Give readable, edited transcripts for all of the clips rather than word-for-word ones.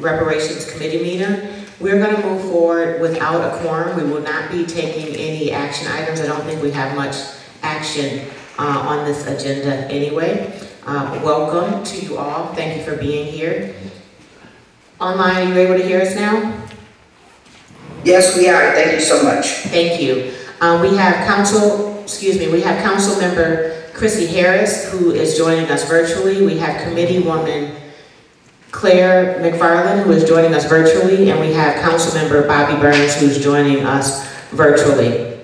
Reparations Committee meeting. We're going to move forward without a quorum. We will not be taking any action items. I don't think we have much action on this agenda anyway. Welcome to you all. Thank you for being here. Online, are you able to hear us now? Yes, we are. Thank you so much. Thank you. We have Council Member Chrissy Harris, who is joining us virtually. We have Committee Woman Claire McFarland, who is joining us virtually, and we have Council Member Bobby Burns, who's joining us virtually.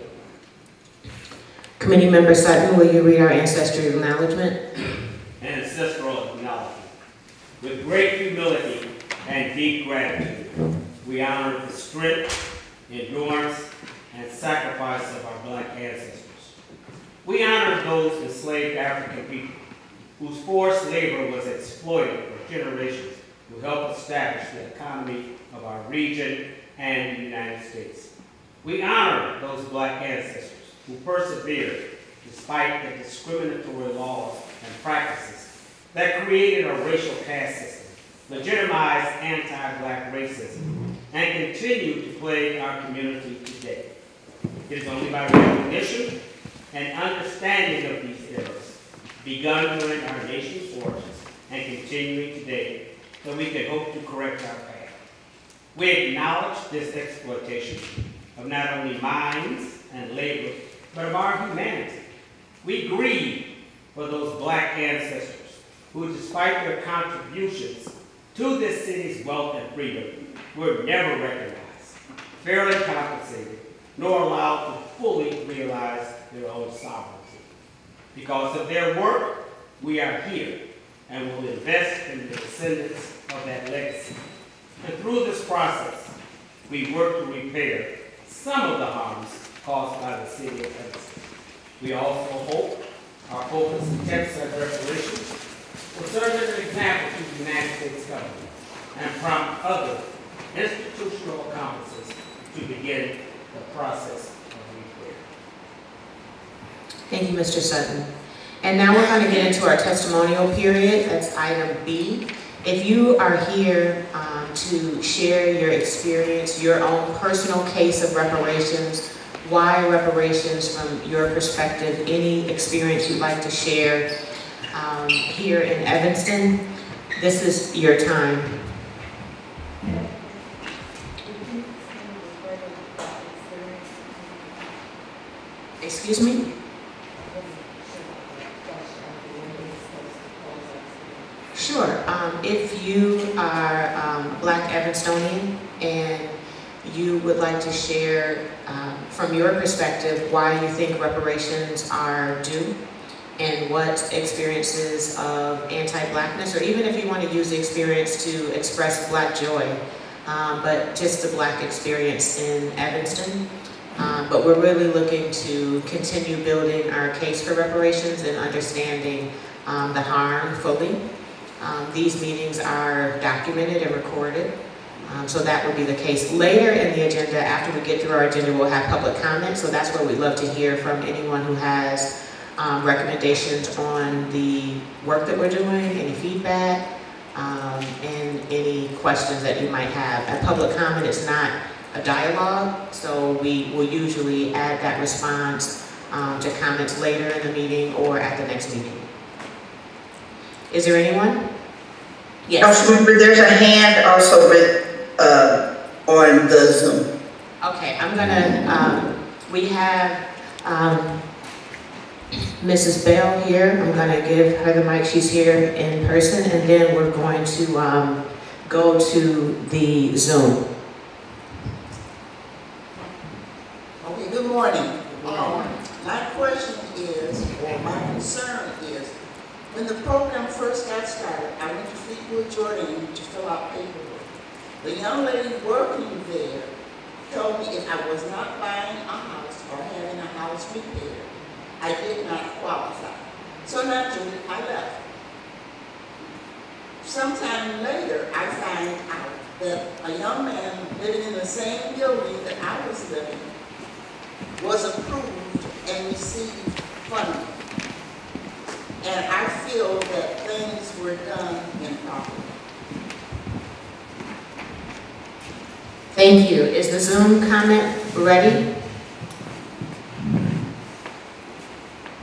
Committee Member Sutton, will you read our ancestral acknowledgement? Ancestral acknowledgement. With great humility and deep gratitude, we honor the strength, endurance, and sacrifice of our Black ancestors. We honor those enslaved African people whose forced labor was exploited for generations to help establish the economy of our region and the United States. We honor those Black ancestors who persevered despite the discriminatory laws and practices that created a racial caste system, legitimized anti-Black racism, and continue to plague our community today. It is only by recognition and understanding of these errors, begun during our nation's origins and continuing today, that we can hope to correct our path. We acknowledge this exploitation of not only minds and labor, but of our humanity. We grieve for those Black ancestors who, despite their contributions to this city's wealth and freedom, were never recognized, fairly compensated, nor allowed to fully realize their own sovereignty. Because of their work, we are here and will invest in the descendants of that legacy. And through this process, we work to repair some of the harms caused by the city of Evanston. We also hope our focus attempts at reparations will serve as an example to the United States government and prompt other institutional accomplices to begin the process of repair. Thank you, Mr. Sutton. And now we're going to get into our testimonial period. That's item B. If you are here to share your experience, your own personal case of reparations, why reparations from your perspective, any experience you'd like to share here in Evanston, this is your time. Excuse me? Sure. If you are Black Evanstonian and you would like to share from your perspective why you think reparations are due and what experiences of anti-Blackness, or even if you want to use the experience to express Black joy, but just the Black experience in Evanston. But we're really looking to continue building our case for reparations and understanding the harm fully. These meetings are documented and recorded, so that would be the case. Later in the agenda, after we get through our agenda, we'll have public comment, so that's where we'd love to hear from anyone who has recommendations on the work that we're doing, any feedback, and any questions that you might have. At public comment, it's not a dialogue, so we will usually add that response to comments later in the meeting or at the next meeting. Is there anyone? Yes. Councilmember, there's a hand also with, on the Zoom. Okay, I'm gonna, we have Mrs. Bell here. I'm gonna give her the mic. She's here in person, and then we're going to go to the Zoom. Okay, good morning. My question is, or my concern is, when the program first got started, I went to Fleetwood, Jordan to fill out paperwork. The young lady working there told me if I was not buying a house or having a house repaired, I did not qualify. So naturally, I left. Sometime later, I find out that a young man living in the same building that I was living was approved and received funding. And I feel that things were done improperly. Thank you. Is the Zoom comment ready?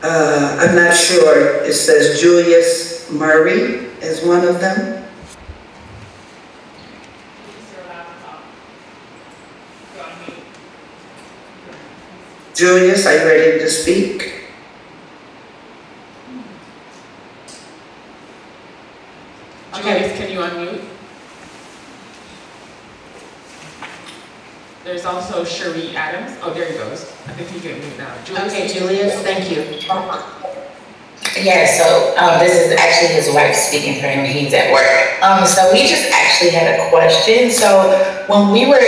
I'm not sure. It says Julius Murray is one of them. Julius, are you ready to speak? Okay, can you unmute? There's also Cherie Adams. Oh, there he goes. I think he can mute now. Julius, Okay, Julius, thank you. Yeah, so this is actually his wife speaking for him. He's at work. So we just actually had a question. So when we were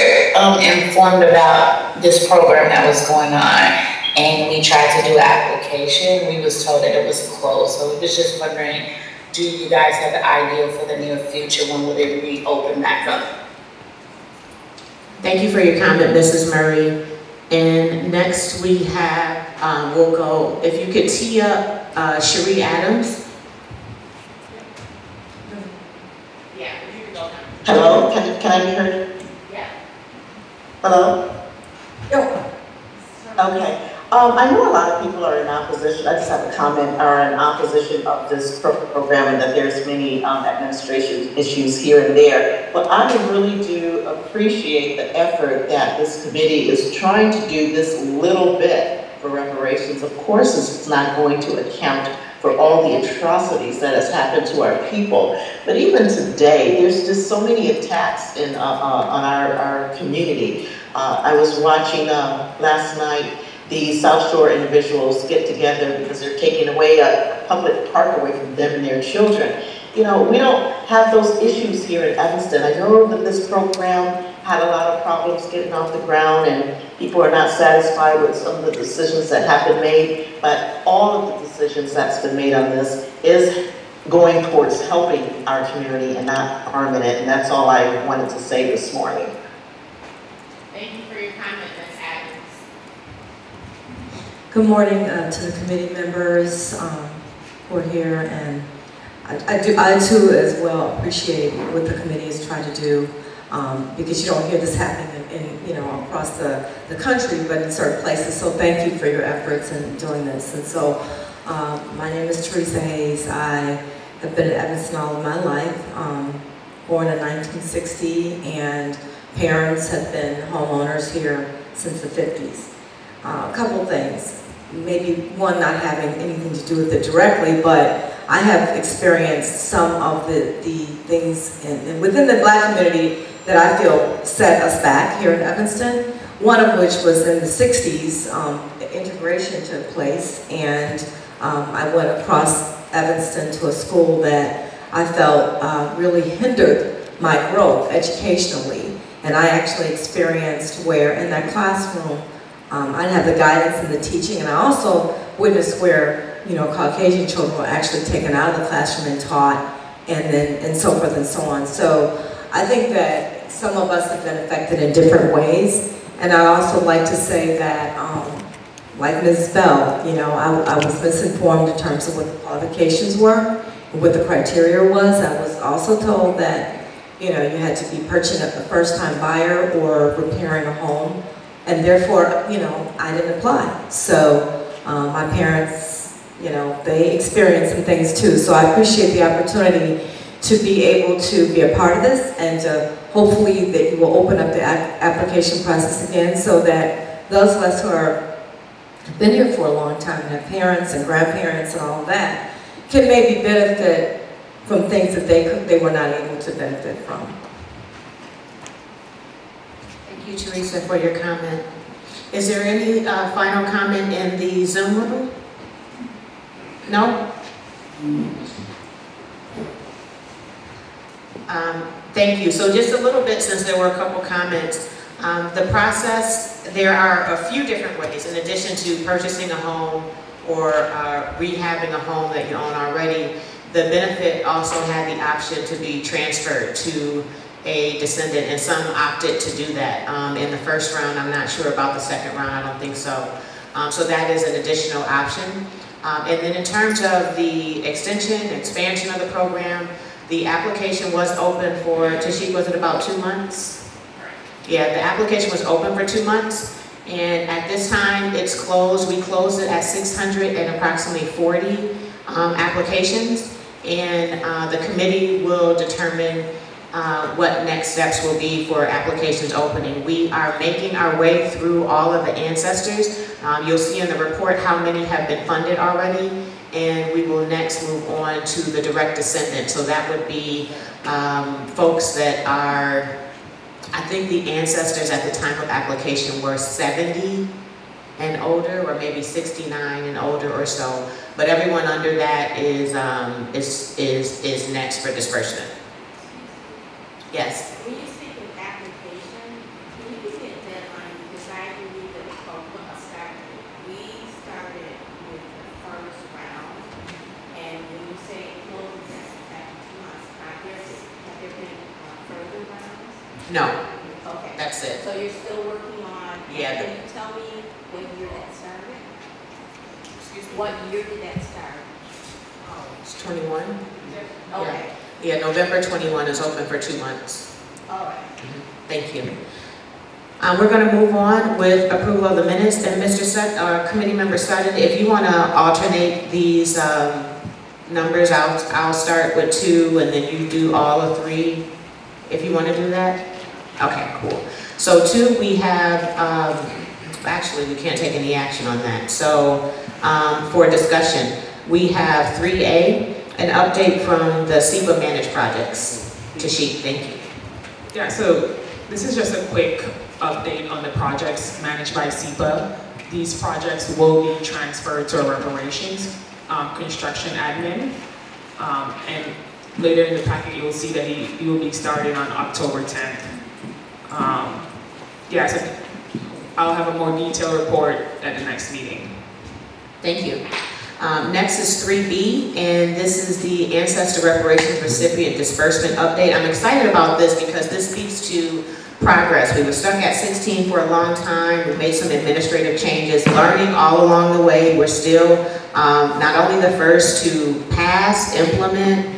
informed about this program that was going on and we tried to do an application, we was told that it was closed. So we was just wondering, do you guys have an idea for the near future? When will it reopen back up? Thank you for your comment, Mrs. Murray. And next we have, we'll go, if you could tee up Cherie Adams. Yeah, if you could go now. Hello, can I be heard? Yeah. Hello? Okay. I know a lot of people are in opposition. I just have a comment, are in opposition of this program and that there's many administration issues here and there. But I really do appreciate the effort that this committee is trying to do this little bit for reparations. Of course, it's not going to account for all the atrocities that has happened to our people. But even today, there's just so many attacks on our community. I was watching last night the South Shore individuals get together because they're taking away a public park away from them and their children. You know, we don't have those issues here in Evanston. I know that this program had a lot of problems getting off the ground and people are not satisfied with some of the decisions that have been made, but all of the decisions that's been made on this is going towards helping our community and not harming it, and that's all I wanted to say this morning. Thank you for your comment, Ms. Adams. Good morning to the committee members who are here, and I too as well appreciate what the committee is trying to do because you don't hear this happening in across the country, but in certain places. So thank you for your efforts in doing this. And so my name is Teresa Hayes. I have been in Evanston all of my life, born in 1960, and parents have been homeowners here since the 50s. A couple things, maybe one not having anything to do with it directly, but I have experienced some of the things within the Black community that I feel set us back here in Evanston. One of which was in the 60s, integration took place, and I went across Evanston to a school that I felt really hindered my growth educationally. And I actually experienced where in that classroom, I have the guidance and the teaching, and I also witnessed where, Caucasian children were actually taken out of the classroom and taught, and so forth and so on. So I think that some of us have been affected in different ways, and I also like to say that, like Ms. Bell, I was misinformed in terms of what the qualifications were, and what the criteria was. I was also told that, you had to be purchasing a first-time buyer or repairing a home, and therefore, I didn't apply. So my parents, they experienced some things too. So I appreciate the opportunity to be able to be a part of this, and hopefully that you will open up the application process again so that those of us who have been here for a long time and have parents and grandparents and all of that can maybe benefit from things that they were not able to benefit from. Thank you, Teresa, for your comment. Is there any final comment in the Zoom room? No? Thank you. So just a little bit, since there were a couple comments. The process, there are a few different ways in addition to purchasing a home or rehabbing a home that you own already. The benefit also had the option to be transferred to a descendant, and some opted to do that in the first round. I'm not sure about the second round, I don't think so. So that is an additional option. And then in terms of the expansion of the program, the application was open for, Tashik, was it about 2 months? Yeah, the application was open for 2 months, and at this time, it's closed. We closed it at 600 and approximately 40 applications, and the committee will determine what next steps will be for applications opening. We are making our way through all of the ancestors. You'll see in the report how many have been funded already, and we will next move on to the direct descendant. So that would be folks that are, I think the ancestors at the time of application were 70 and older, or maybe 69 and older or so. But everyone under that is next for disbursement. Yes. When you speak of application, can you give me a deadline? Because I believe that we started with the first round, and when you say closing after 2 months, have there been further rounds? No. Okay. That's it. So you're still working on, Yeah. can you tell me what year that started? Excuse me? What year did that start? Oh, it's 21. Okay. Yeah, November 21 is open for 2 months. All right. Thank you. We're going to move on with approval of the minutes. And Mr. Committee Member Sutton, if you want to alternate these numbers, I'll start with 2 and then you do all of 3, if you want to do that. Okay, cool. So 2, we have, actually we can't take any action on that. So for discussion, we have 3A, an update from the SEPA managed projects. Tashik, thank you. Yeah, so this is just a quick update on the projects managed by SEPA. These projects will be transferred to a reparations construction admin. And later in the packet, you'll see that he will be starting on October 10th. Yeah, so I'll have a more detailed report at the next meeting. Thank you. Next is 3B, and this is the Ancestor Reparations Recipient Disbursement Update. I'm excited about this because this speaks to progress. We were stuck at 16 for a long time. We made some administrative changes, learning all along the way. We're still not only the first to pass, implement,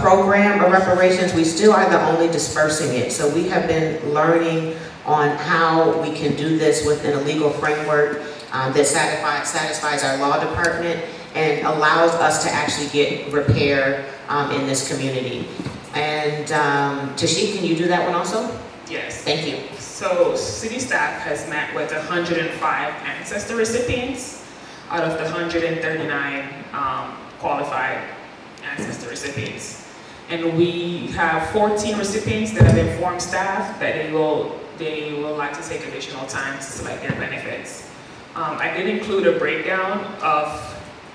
program of reparations, we still are the only dispersing it. So we have been learning on how we can do this within a legal framework that satisfies our law department and allows us to actually get repair in this community. And Tashik, can you do that one also? Yes. Thank you. So city staff has met with 105 ancestor recipients out of the 139 qualified ancestor recipients. And we have 14 recipients that have informed staff that they will like to take additional time to select their benefits. I did include a breakdown of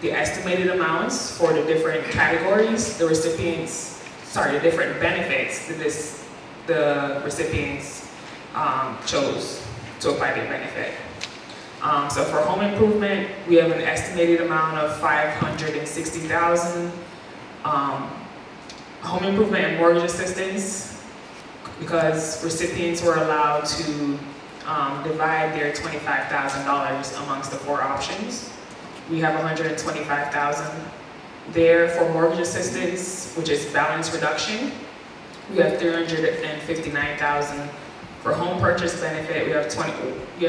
the estimated amounts for the different categories, the different benefits that the recipients chose to apply their benefit. So for home improvement, we have an estimated amount of $560,000. Home improvement and mortgage assistance, because recipients were allowed to divide their $25,000 amongst the 4 options. We have $125,000 there for mortgage assistance, which is balance reduction. We have $359,000 for home purchase benefit. We have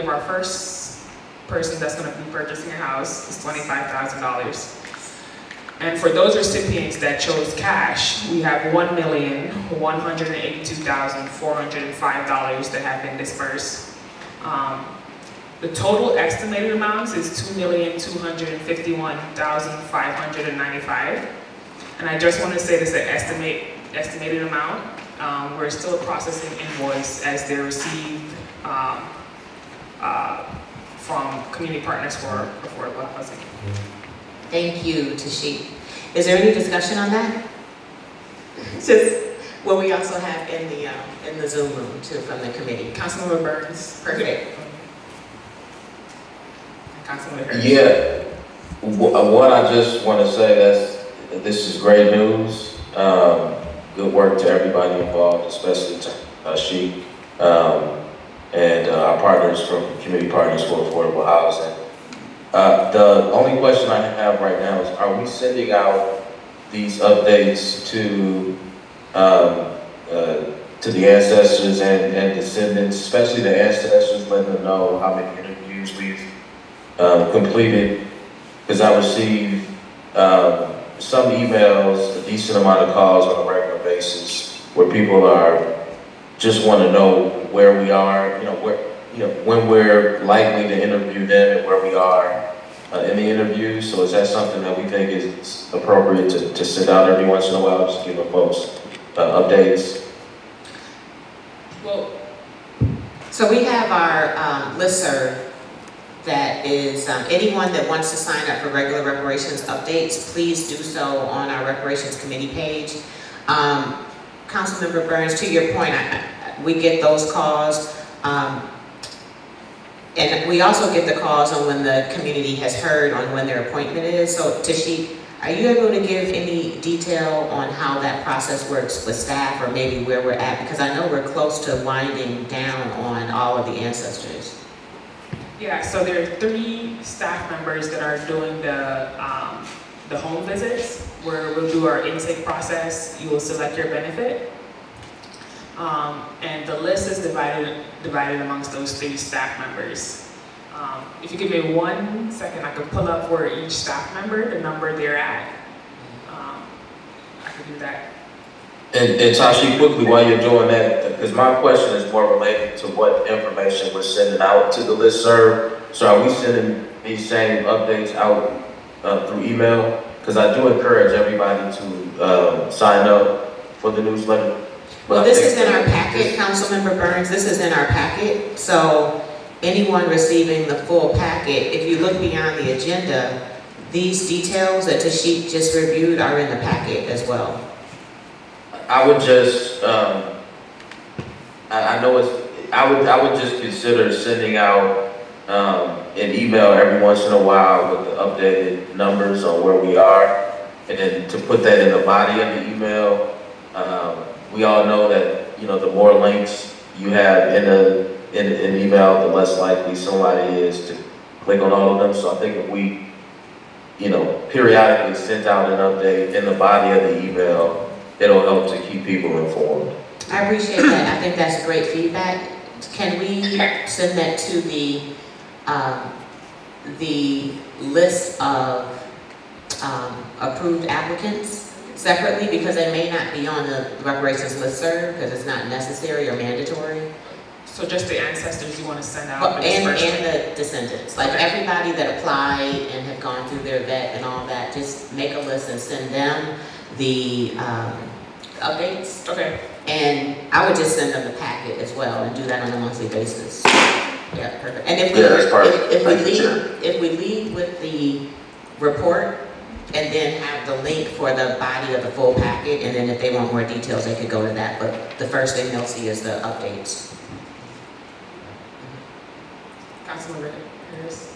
our first person that's going to be purchasing a house is $25,000. And for those recipients that chose cash, we have $1,182,405 that have been dispersed. The total estimated amounts is $2,251,595. And I just want to say this is an estimated amount. We're still processing invoice as they're received from community partners for affordable housing. Thank you, Tashik. Is there any discussion on that? Just what we also have in the Zoom room too from the committee. Councilmember Burns. Perfect. Councilmember Harris. Yeah. What I just want to say this is great news. Good work to everybody involved, especially to Sheik and our partners from Community Partners for Affordable Housing. The only question I have right now is, are we sending out these updates to to the ancestors and descendants, especially the ancestors, letting them know how many interviews we've completed. Because I received some emails, a decent amount of calls on a regular basis, where people just want to know where we are, when we're likely to interview them and where we are in the interview. So is that something that we think is appropriate to send out every once in a while, just give folks updates? Well, So we have our listserv that is, anyone that wants to sign up for regular reparations updates, please do so on our reparations committee page. Councilmember Burns, to your point, we get those calls, and we also get the calls on when the community has heard on when their appointment is. So Tashik, are you able to give any detail on how that process works with staff, or maybe where we're at? Because I know we're close to winding down on all of the ancestors. yeah, so there are 3 staff members that are doing the home visits, where we'll do our intake process. You will select your benefit. And the list is divided amongst those 3 staff members. If you give me 1 second, I can pull up for each staff member, the number they're at. I can do that. And Tashi, quickly, while you're doing that, because my question is more related to what information we're sending out to the listserv. So are we sending these same updates out through email? Because I do encourage everybody to sign up for the newsletter. Well, this is in our packet, Councilmember Burns, this is in our packet. So anyone receiving the full packet, if you look beyond the agenda, these details that Tashik just reviewed are in the packet as well. I would just, I would just consider sending out an email every once in a while with the updated numbers on where we are, and then to put that in the body of the email. We all know that, the more links you have in an email, the less likely somebody is to click on all of them. So I think if we, periodically send out an update in the body of the email, it'll help to keep people informed. I appreciate that. I think that's great feedback. Can we send that to the list of approved applicants separately, because they may not be on the reparations listserv because it's not necessary or mandatory? So just the ancestors you want to send out? Well, and the descendants, like everybody that applied and have gone through their vet and all that, just make a list and send them the updates. Okay. And I would just send them the packet as well and do that on a monthly basis. Yeah, perfect. And if we lead with the report and then have the link for the body of the full packet, and then if they want more details, they could go to that. But the first thing they'll see is the updates. Councilmember Harris.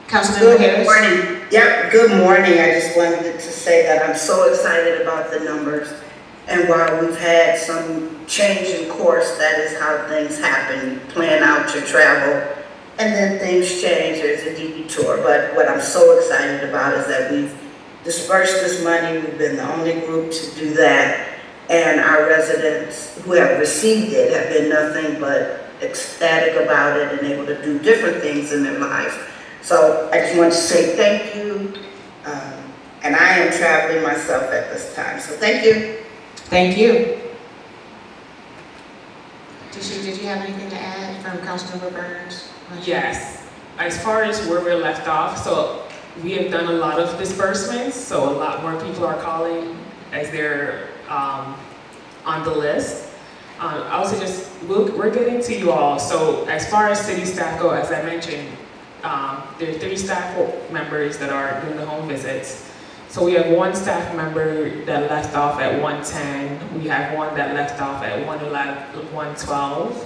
Councilmember Good Harris? morning. Yep, good morning. I just wanted to say that I'm so excited about the numbers. And while we've had some change in course, that is how things happen. You plan out your travel, and then things change. There's a detour. But what I'm so excited about is that we've dispersed this money. We've been the only group to do that. And our residents who have received it have been nothing but ecstatic about it and able to do different things in their lives. So I just want to say thank you. And I am traveling myself at this time. So thank you. Thank you. Tisha, did you have anything to add from Councilmember Burns? Yes. As far as where we're left off, so we have done a lot of disbursements, so a lot more people are calling as they're on the list. I also we're getting to you all. So as far as city staff go, as I mentioned, there are 3 staff members that are doing the home visits. So we have 1 staff member that left off at 110. We have 1 that left off at 111, 112.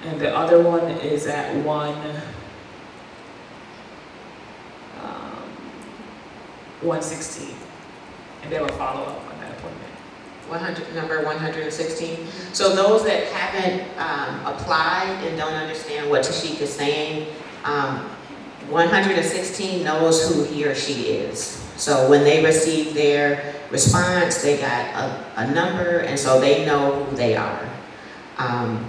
And the other one is at 116. And they will follow up on that appointment. Number 116. So those that haven't applied and don't understand what Tashik is saying, 116 knows who he or she is. So when they receive their response, they got a number, and so they know who they are. And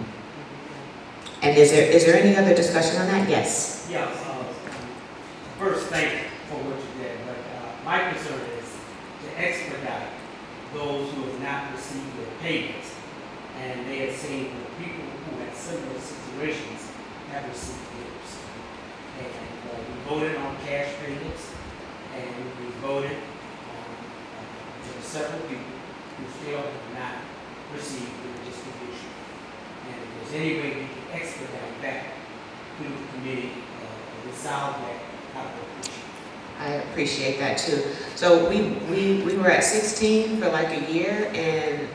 is there any other discussion on that? Yes. Yeah, first, thank you for what you did, but my concern is to expedite those who have not received their payments. And they have seen the people who had similar situations have received theirs. And we voted on cash payments, and we voted on there were several people who still have not received their distribution. And if there's any way we can expedite that through the committee, resolve that, I would appreciate it. I appreciate that too. So we were at 16 for like a year and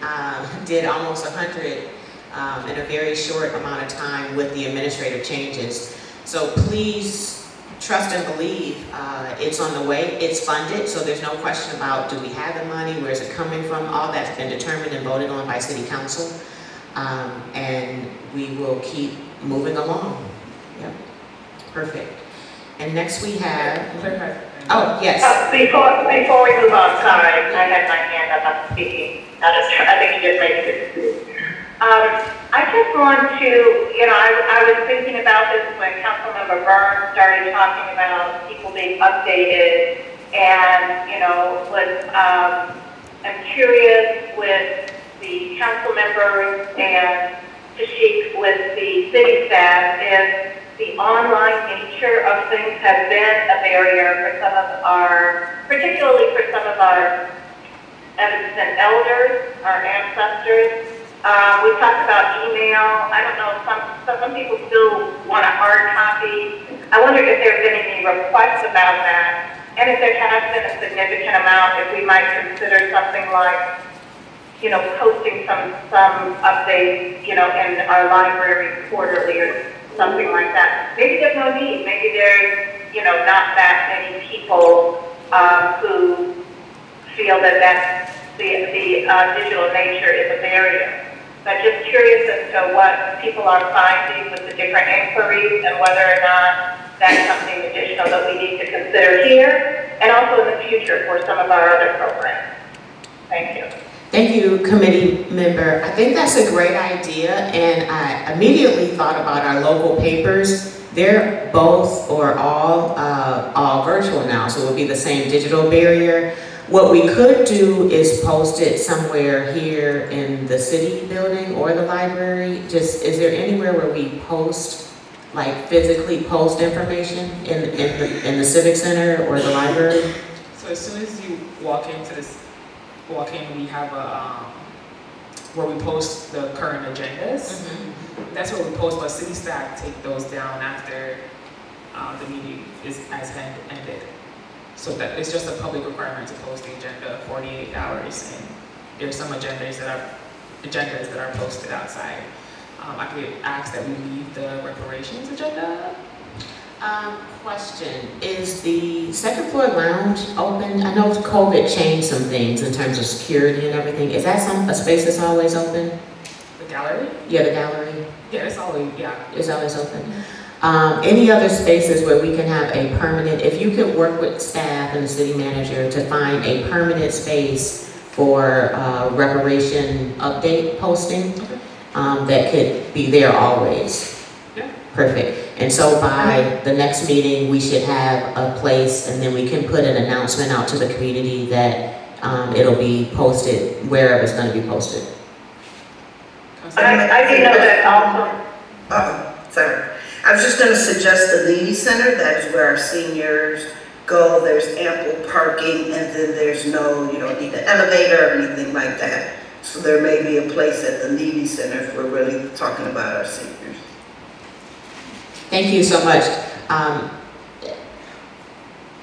did almost 100 in a very short amount of time with the administrative changes. So please trust and believe it's on the way. It's funded, so there's no question about do we have the money, where is it coming from. All that's been determined and voted on by City Council. And we will keep moving along. Yep, perfect. And next we have, oh, yes. Before we move on, sorry, I had my hand up, I'm speaking. I think you just made it. I just want to, I was thinking about this when Councilmember Burns started talking about people being updated, and, I'm curious with the council members and Tashik with the city staff if the online nature of things has been a barrier for some of our, particularly for some of our Evanston elders, our ancestors. We talked about email. I don't know, some people still want a hard copy. I wonder if there have been any requests about that, and if there has been a significant amount, if we might consider something like, posting some updates, in our library quarterly or something like that. Maybe there's no need. Maybe there's, not that many people who feel that the digital nature is a barrier. But just curious as to what people are finding with the different inquiries and whether or not that's something additional that we need to consider here and also in the future for some of our other programs. Thank you. Thank you, committee member. I think that's a great idea, and I immediately thought about our local papers. They're both or all virtual now, so it would be the same digital barrier. What we could do is post it somewhere here in the city building or the library. Is there anywhere where we post, like physically post information in the civic center or the library? So as soon as you walk in, we have a where we post the current agendas. Mm-hmm. That's where we post, but city staff take those down after the meeting has ended. So that it's just a public requirement to post the agenda 48 hours, and there's some agendas that are posted outside. I could ask that we leave the reparations agenda. Question, is the second floor lounge open? I know COVID changed some things in terms of security and everything. Is that a space that's always open? The gallery? Yeah, the gallery. Yeah, it's always open. Mm-hmm. Any other spaces where we can have a permanent, if you could work with staff and the city manager to find a permanent space for reparation update posting, okay, that could be there always. Yeah. Perfect. And so by the next meeting, we should have a place, and then we can put an announcement out to the community that it'll be posted wherever it's going to be posted. I do know that also. Sorry. I was just going to suggest the Leedy Center. That is where our seniors go. There's ample parking, and then there's no, you don't need an elevator or anything like that. So there may be a place at the Leedy Center if we're really talking about our seniors. Thank you so much.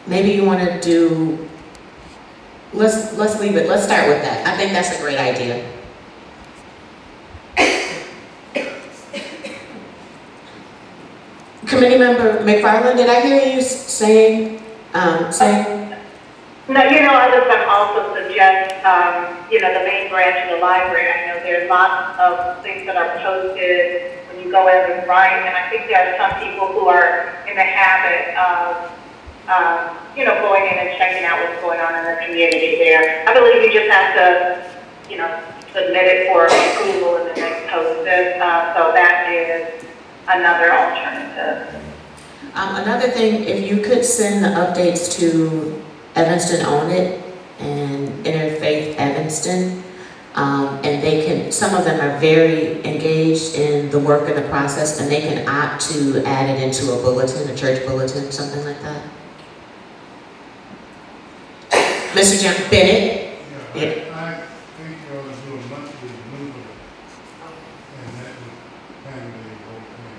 Maybe you want to do, let's leave it. Let's start with that. I think that's a great idea. Committee member McFarland, did I hear you saying? No, I was going to also suggest, the main branch of the library. I know there's lots of things that are posted when you go in and write, and I think there are some people who are in the habit of you know, going in and checking out what's going on in the community there. I believe you just have to, you know, submit it for approval and then they post it. So that is another alternative. Another thing, if you could send the updates to Evanston Own It and Interfaith Evanston, and they can, some of them are very engaged in the work and the process, and they can opt to add it into a bulletin, a church bulletin, something like that. Mr. Jim Bennett? Yeah, I think you ought to do a monthly newsletter, and that would handle the whole thing.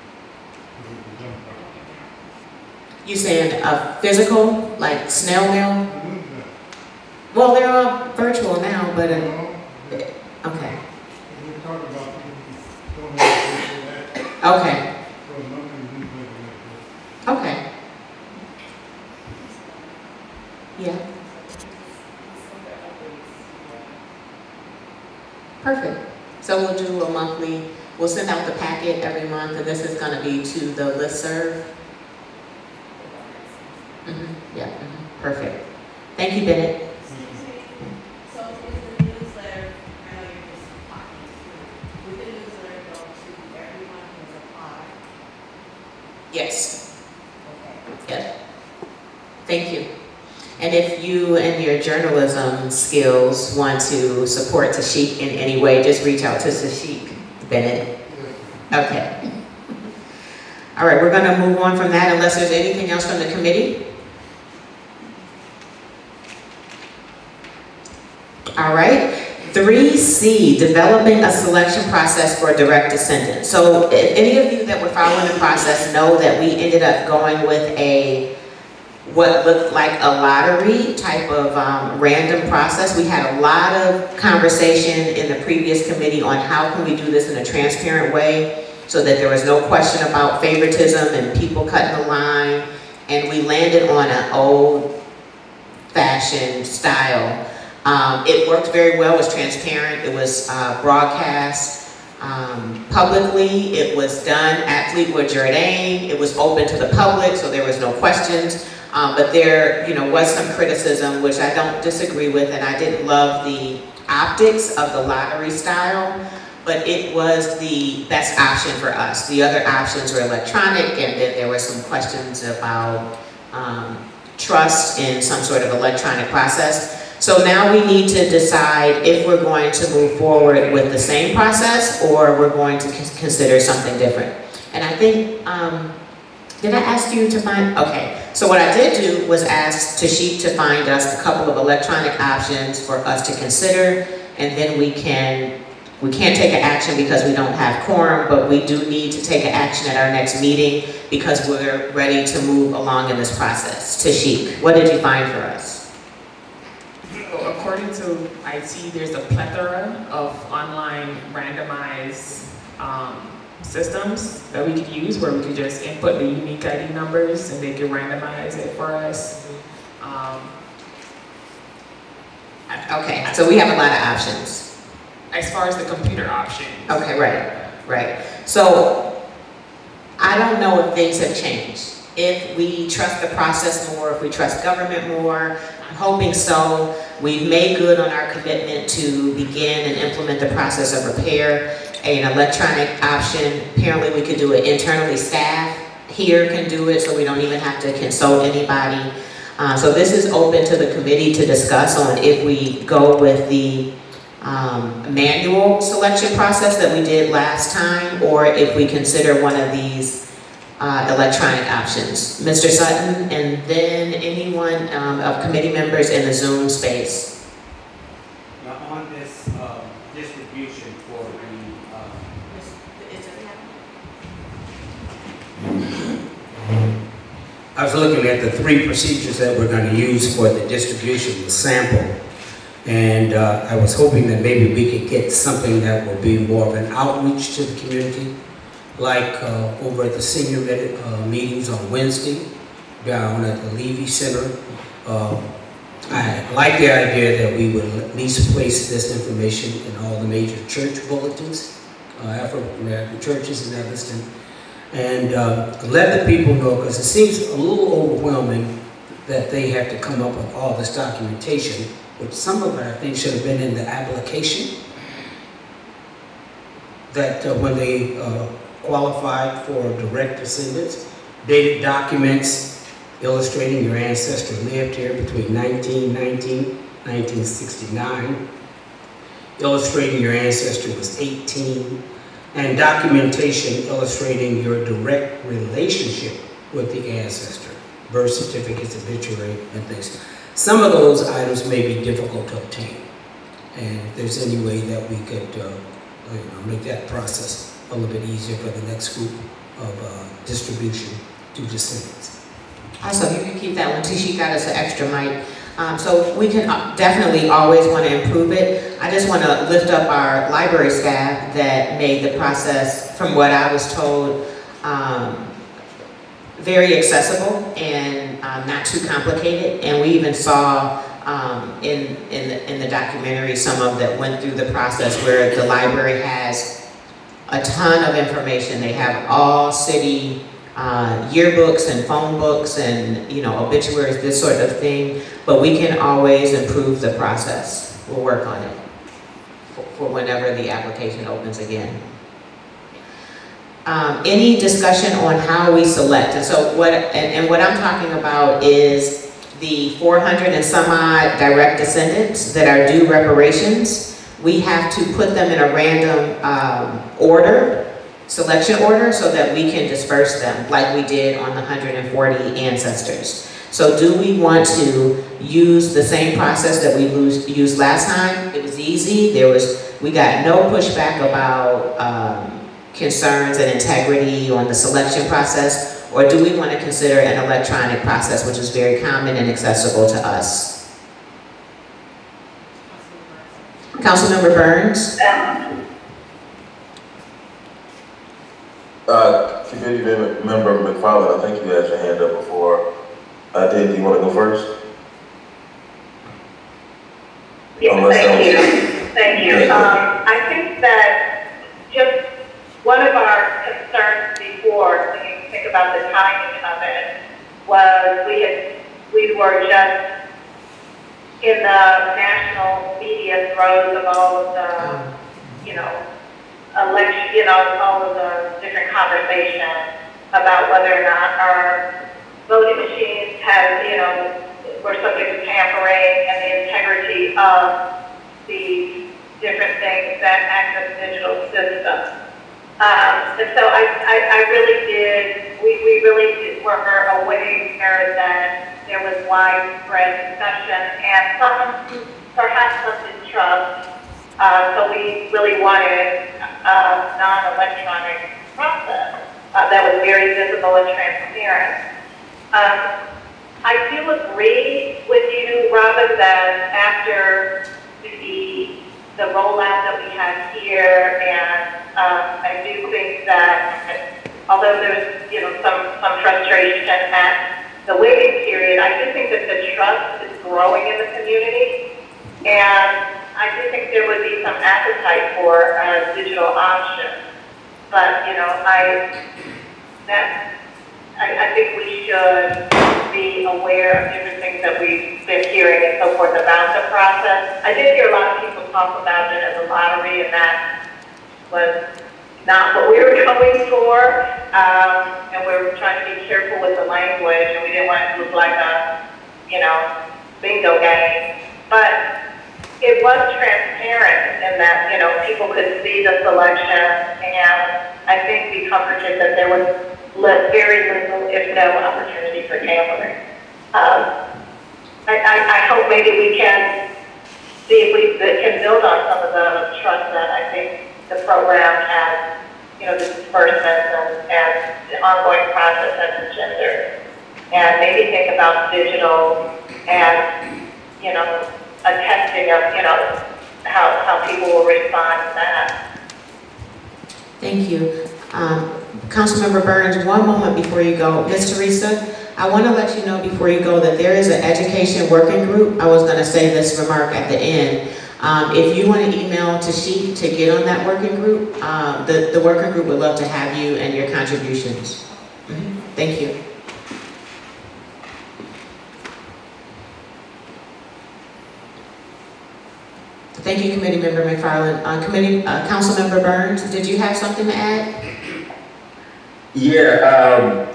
With the jump out. You saying a physical, like snail mail? The newsletter. Well, they're all virtual now, but, okay. We talk about people don't have to do that. Okay, So a monthly newsletter like this. okay. Yeah. Perfect. So we'll do a monthly, we'll send out the packet every month, and this is gonna be to the listserv. Yeah, perfect. Thank you, Bennett. So is the newsletter, I know you're just talking to, would the newsletter go to everyone who's applied? Yes, Okay. yeah. Thank you. And if you and your journalism skills want to support Tashik in any way, just reach out to Tashik Bennett. Okay. All right, we're gonna move on from that unless there's anything else from the committee. All right, 3C, developing a selection process for direct descendants. So if any of you that were following the process know that we ended up going with what looked like a lottery type of random process. We had a lot of conversation in the previous committee on how can we do this in a transparent way so that there was no question about favoritism and people cutting the line. And we landed on an old-fashioned style. It worked very well, it was transparent, it was broadcast publicly, it was done at Fleetwood Jourdain, it was open to the public, so there was no questions. But there, was some criticism, which I don't disagree with, and I didn't love the optics of the lottery style, but it was the best option for us. The other options were electronic, and then there were some questions about trust in some sort of electronic process. So now we need to decide if we're going to move forward with the same process or we're going to consider something different. And I think, did I ask you to find, okay. So what I did do was ask Tashik to find us a couple of electronic options for us to consider, and then we can't take an action because we don't have quorum, but we do need to take an action at our next meeting because we're ready to move along in this process. Tashik, what did you find for us? According to IT, there's a plethora of online randomized systems that we could use where we could just input the unique ID numbers and they could randomize it for us. Okay, so we have a lot of options. As far as the computer option. Okay, right. So I don't know if things have changed. If we trust the process more, if we trust government more, I'm hoping so. We've made good on our commitment to begin and implement the process of repair. An electronic option, apparently we could do it internally, staff here can do it, so we don't even have to consult anybody. So this is open to the committee to discuss on if we go with the manual selection process that we did last time, or if we consider one of these electronic options. Mr. Sutton, and then anyone of committee members in the Zoom space. Now on this distribution for the I was looking at the 3 procedures that we're going to use for the distribution, the sample, and I was hoping that maybe we could get something that will be more of an outreach to the community, like over at the senior meetings on Wednesday, down at the Levy Center. I like the idea that we would at least place this information in all the major church bulletins, African-American churches in Evanston, and let the people know, because it seems a little overwhelming that they have to come up with all this documentation, which some of it I think should have been in the application, that when they qualified for direct descendants, dated documents illustrating your ancestor lived here between 1919 1969, illustrating your ancestor was 18, and documentation illustrating your direct relationship with the ancestor, birth certificates, obituary, and things. Some of those items may be difficult to obtain, and if there's any way that we could make that process a little bit easier for the next group of distribution to descendants. Also, you can keep that one. She got us an extra mic. So we can definitely always want to improve it. I just want to lift up our library staff that made the process, from what I was told, very accessible and not too complicated. And we even saw in the documentary some of that went through the process where the library has a ton of information. They have all city yearbooks and phone books and obituaries, this sort of thing, but we can always improve the process. We'll work on it for whenever the application opens again. Any discussion on how we select? And so what I'm talking about is the 400 and some odd direct descendants that are due reparations. We have to put them in a random selection order so that we can disperse them like we did on the 140 ancestors. So do we want to use the same process that we used last time? It was easy. We got no pushback about concerns and integrity on the selection process, or do we want to consider an electronic process, which is very common and accessible to us? Councilmember Burns? Committee member McFarland, I think you had your hand up before. Dave, do you want to go first? Yes, thank you. I think that just one of our concerns before, when you think about the timing of it, was we were just in the national media throes of all of the, election, all of the different conversations about whether or not our voting machines were subject to tampering and the integrity of the different things that access digital systems. And so I really did, we really were aware that there was widespread discussion and perhaps some distrust. So we really wanted a non-electronic process that was very visible and transparent. I do agree with you, Robin, that after the rollout that we had here, and I do think that although there's some frustration at the waiting period, I do think that the trust is growing in the community, and I do think there would be some appetite for a digital option. But I think we should be aware of different things that we've been hearing and so forth about the process. I did hear a lot of people talk about it as a lottery, and that was not what we were going for. And we were trying to be careful with the language, and we didn't want it to look like a, bingo game. But it was transparent in that, people could see the selection, and I think be comforted that there was very little, if no, opportunity for tampering. I hope maybe we can see if we can build on some of the trust that I think the program has, the disbursements and the ongoing process has engendered. And maybe think about digital and, a testing of, how people will respond to that. Thank you. Councilmember Burns, one moment before you go. Ms. Teresa, I want to let you know before you go that there is an education working group. I was going to say this remark at the end. If you want to email Tashik to get on that working group, the working group would love to have you and your contributions. Thank you. Thank you, Committee Member McFarland. Council Member Burns, did you have something to add? Yeah,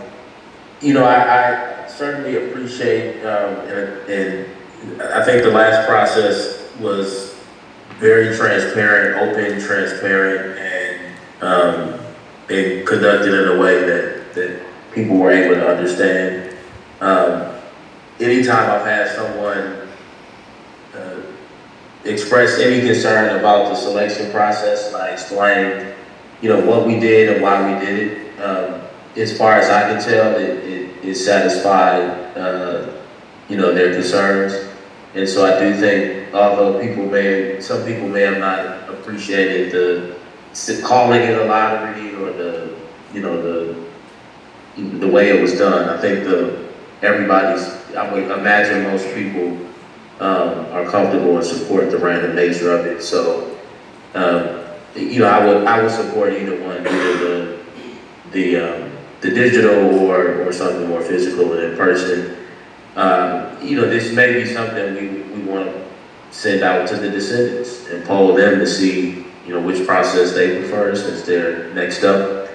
you know, I certainly appreciate, and I think the last process was very transparent, open, transparent, and conducted in a way that people were able to understand. Anytime I've had someone express any concern about the selection process, and I explained, you know, what we did and why we did it. As far as I can tell, it satisfied, you know, their concerns. And so I do think, although some people may have not appreciated calling it a lottery or the way it was done. I think I would imagine most people are comfortable and support the random nature of it. So, you know, I would support either one, either the digital or something more physical and in person. You know, this may be something we want to send out to the descendants and poll them to see, you know, which process they prefer since they're next up.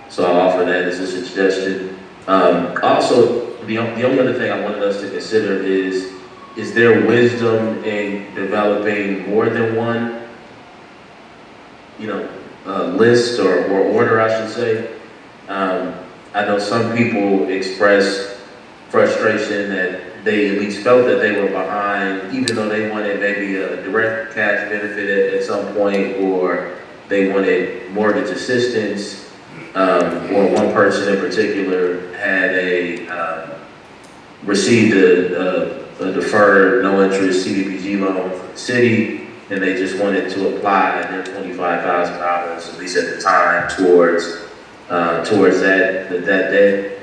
So I'll offer that as a suggestion. Also, the only other thing I wanted us to consider is there wisdom in developing more than one, you know, list or order, I should say. I know some people expressed frustration that they at least felt that they were behind, even though they wanted maybe a direct cash benefit at some point, or they wanted mortgage assistance, or one person in particular had received a deferred no interest CDBG loan from the city, and they just wanted to apply their $25,000, at least at the time, towards that debt.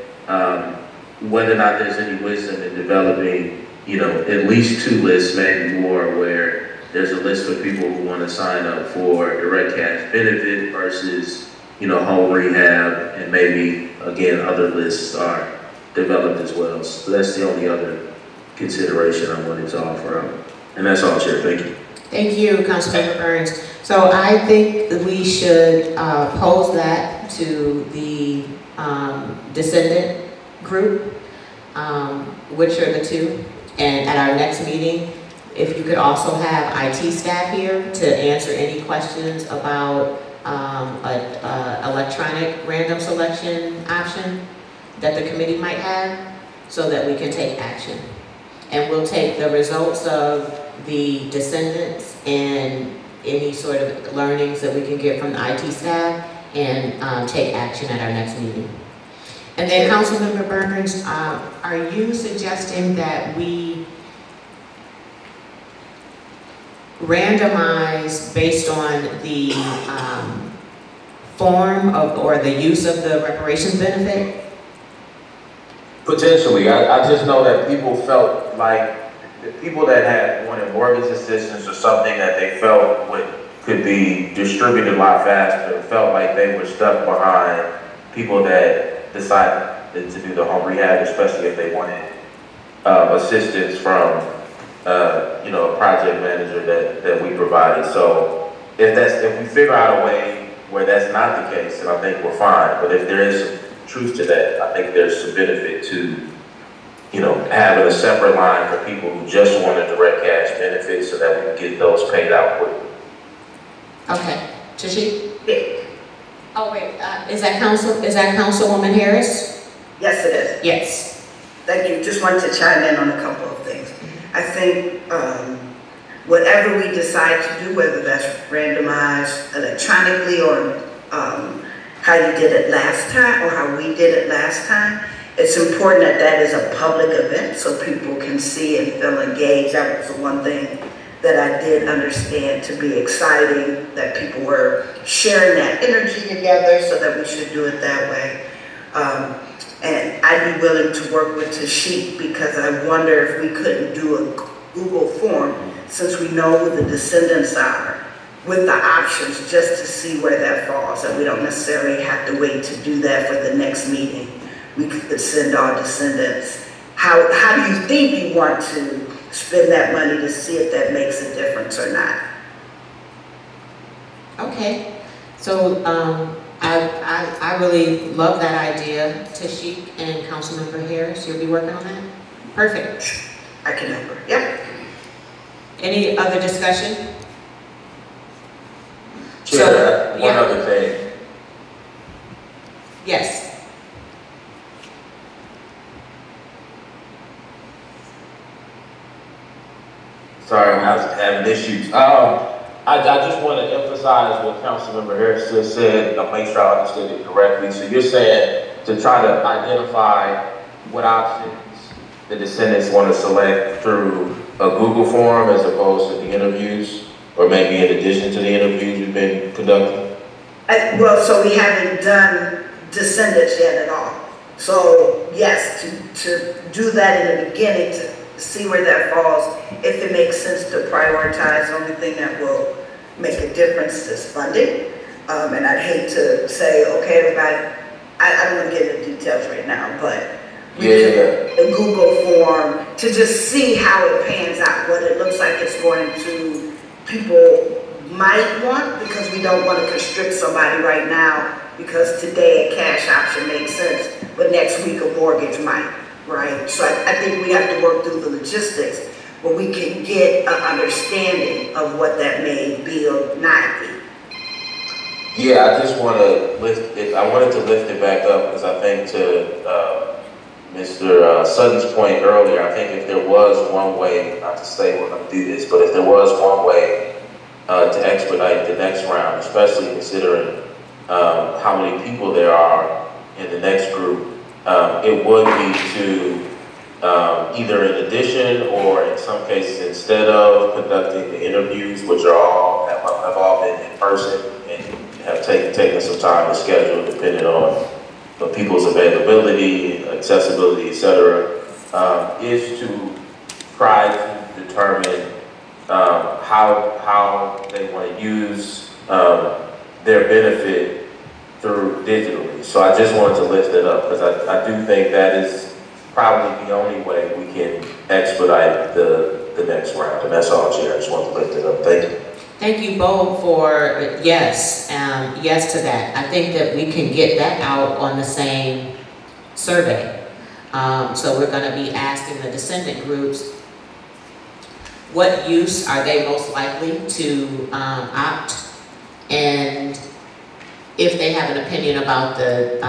Whether or not there's any wisdom in developing, you know, at least 2 lists, maybe more, where there's a list for people who want to sign up for direct cash benefit versus, you know, home rehab, and maybe, again, other lists are developed as well. So that's the only other consideration I wanted to offer up. And that's all, Chair. Thank you. Thank you, Councilmember Burns. So I think that we should pose that to the descendant group, which are the 2. And at our next meeting, if you could also have IT staff here to answer any questions about electronic random selection option that the committee might have, so that we can take action. And we'll take the results of the descendants and any sort of learnings that we can get from the IT staff and take action at our next meeting. And then Councilmember Burns, are you suggesting that we randomize based on the form of or the use of the reparations benefit? Potentially. I just know that people felt like the people that wanted mortgage assistance or something that they felt could be distributed a lot faster, felt like they were stuck behind people that decided to do the home rehab, especially if they wanted assistance from you know, a project manager that we provided. So if we figure out a way where that's not the case, then I think we're fine. But if there is some truth to that, I think there's some benefit to, you know, having a separate line for people who just want a direct cash benefit so that we can get those paid out quickly. Okay, Tashi? Oh wait, is that Councilwoman Harris? Yes, it is. Yes. Thank you. Just wanted to chime in on a couple of things. I think whatever we decide to do, whether that's randomized electronically or how you did it last time or how we did it last time, it's important that that is a public event so people can see and feel engaged. That was the one thing that I did understand to be exciting, that people were sharing that energy together, so that we should do it that way. And I'd be willing to work with Tashik, because I wonder if we couldn't do a Google form, since we know who the descendants are, with the options, just to see where that falls. And we don't necessarily have to wait to do that for the next meeting. We could send our descendants. How do you think you want to spend that money to see if that makes a difference or not? Okay, so I really love that idea. Tashik and Councilmember Harris, you'll be working on that? Perfect. I can help her. Yep. Any other discussion? Chair, one yeah. other thing. Yes. Sorry, I was having issues. I just want to emphasize what Councilmember Harris just said. I'll make sure I understood it correctly. So you're saying to try to identify what options the descendants want to select through a Google form as opposed to the interviews, or maybe in addition to the interviews we've been conducting? Well, so we haven't done descendants yet at all. So yes, to do that in the beginning, to see where that falls, if it makes sense to prioritize, the only thing that will make a difference is funding. And I'd hate to say, okay, everybody, I don't want to get into details right now, but we can a Google form to just see how it pans out, what it looks like it's going to, people might want, because we don't want to constrict somebody right now, because today a cash option makes sense, but next week a mortgage might, right? So I think we have to work through the logistics, but we can get an understanding of what that may be or not be. Yeah, I just want to lift it. I wanted to lift it back up because I think to Mr. Sutton's point earlier, I think if there was one way, not to say we're going to do this, but if there was one way to expedite the next round, especially considering how many people there are in the next group, it would be to either in addition or in some cases instead of conducting the interviews, which are all have all been in person and have taken some time to schedule depending on people's availability, accessibility, etc., is to try to determine how they want to use their benefit through digitally. So I just wanted to lift it up because I do think that is probably the only way we can expedite the next round. And that's all, Chair. I just wanted to lift it up. Thank you. Thank you both for yes to that. I think that we can get that out on the same survey. So we're going to be asking the descendant groups, what use are they most likely to opt, and if they have an opinion about the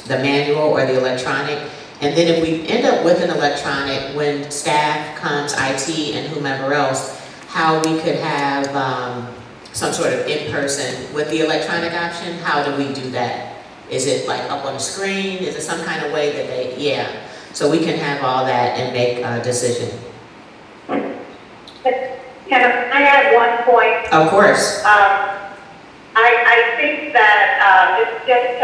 manual or the electronic. And then if we end up with an electronic, when staff comes, IT and whomever else, how we could have some sort of in-person with the electronic option. How do we do that? Is it like up on the screen? Is it some kind of way that they, yeah. So we can have all that and make a decision. Can I add one point? Of course. I think that just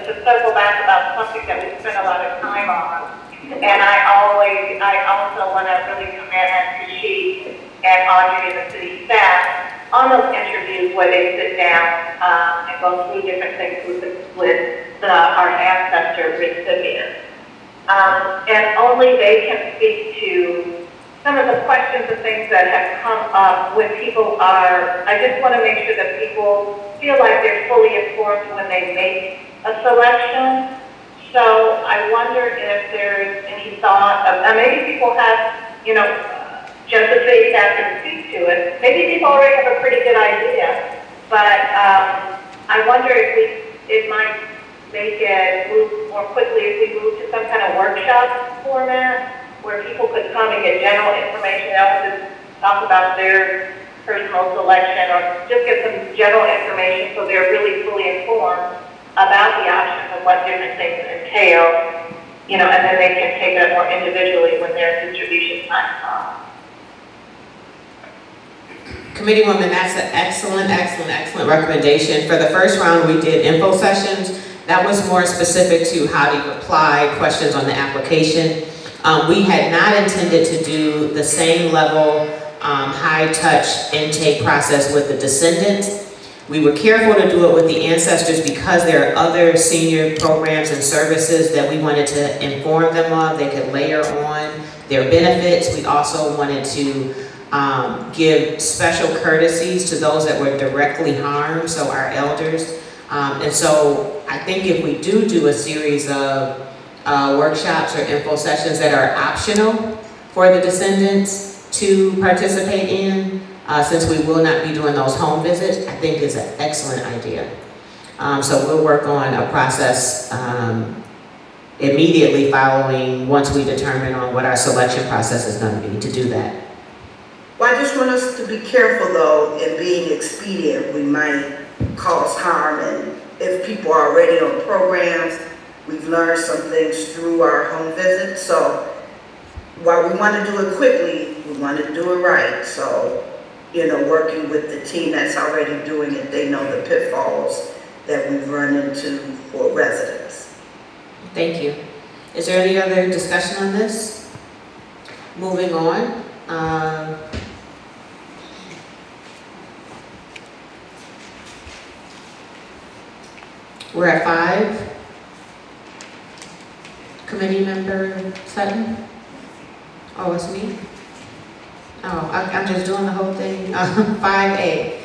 to circle back about something that we spent a lot of time on, and I also want to really commend Tashik and Audrey and the city staff on those interviews where they sit down and go through different things with our ancestor recipients. And only they can speak to some of the questions and things that have come up when people are, I just want to make sure that people feel like they're fully informed when they make a selection. So I wonder if there's any thought of, maybe people have, just the city staff can speak to it. Maybe people already have a pretty good idea, but I wonder if it might make it move more quickly if we move to some kind of workshop format, where people could come and get general information, just talk about their personal selection, or just get some general information so they're really fully informed about the options and what different things entail, and then they can take it more individually when their distribution time comes. Committeewoman, that's an excellent recommendation. For the first round, we did info sessions. That was more specific to how to reply questions on the application. We had not intended to do the same level high-touch intake process with the descendants. We were careful to do it with the ancestors because there are other senior programs and services that we wanted to inform them of. They could layer on their benefits. We also wanted to give special courtesies to those that were directly harmed, so our elders. And so I think if we do a series of workshops or info sessions that are optional for the descendants to participate in, since we will not be doing those home visits, I think is an excellent idea. So we'll work on a process immediately following, once we determine on what our selection process is going to be to do that. Well, I just want us to be careful though in being expedient. We might cause harm, and if people are already on programs, we've learned some things through our home visits. So while we want to do it quickly, we want to do it right. So, you know, working with the team that's already doing it, they know the pitfalls that we've run into for residents. Thank you. Is there any other discussion on this? Moving on. We're at 5. Committee member Sutton? Oh, it's me? Oh, I'm just doing the whole thing. 5A.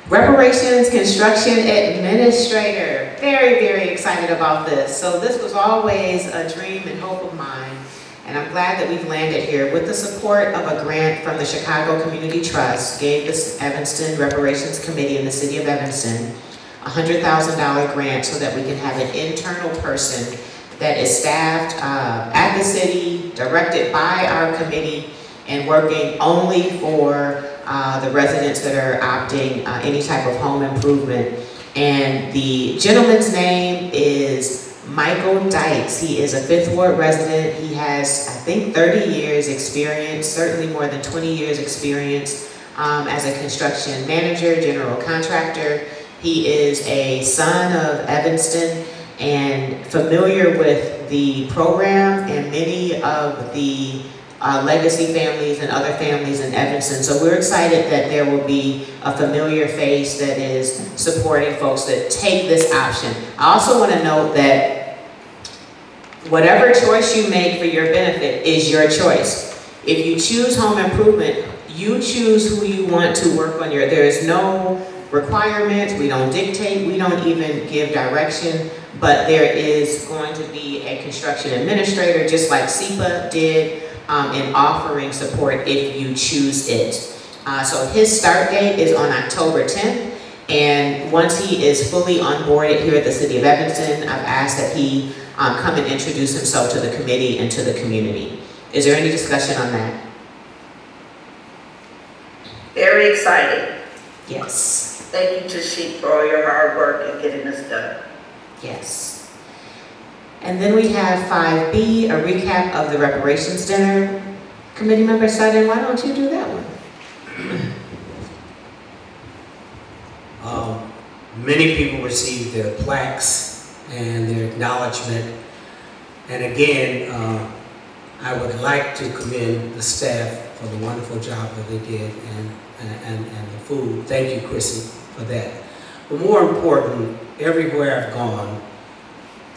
Reparations Construction Administrator. Very, very excited about this. So this was always a dream and hope of mine, and I'm glad that we've landed here. With the support of a grant from the Chicago Community Trust, gave the Evanston Reparations Committee in the city of Evanston a $100,000 grant so that we can have an internal person that is staffed at the city, directed by our committee, and working only for the residents that are opting any type of home improvement. And the gentleman's name is Michael Dykes. He is a 5th Ward resident. He has, I think, 30 years experience, certainly more than 20 years experience as a construction manager, general contractor. He is a son of Evanston and familiar with the program and many of the legacy families and other families in Evanston. So we're excited that there will be a familiar face that is supporting folks that take this option. I also want to note that whatever choice you make for your benefit is your choice. If you choose home improvement, you choose who you want to work on your, there is no requirements, we don't dictate, we don't even give direction, but there is going to be a construction administrator, just like SEPA did, in offering support if you choose it. So his start date is on October 10th, and once he is fully onboarded here at the city of Evanston, I've asked that he come and introduce himself to the committee and to the community. Is there any discussion on that? Very excited. Yes. Thank you to Sheik for all your hard work in getting this done. Yes. And then we have 5B, a recap of the reparations dinner. Committee member Sutton, why don't you do that one? Many people received their plaques and their acknowledgement. And again, I would like to commend the staff for the wonderful job that they did and the food. Thank you, Chrissy, for that. But more important, everywhere I've gone,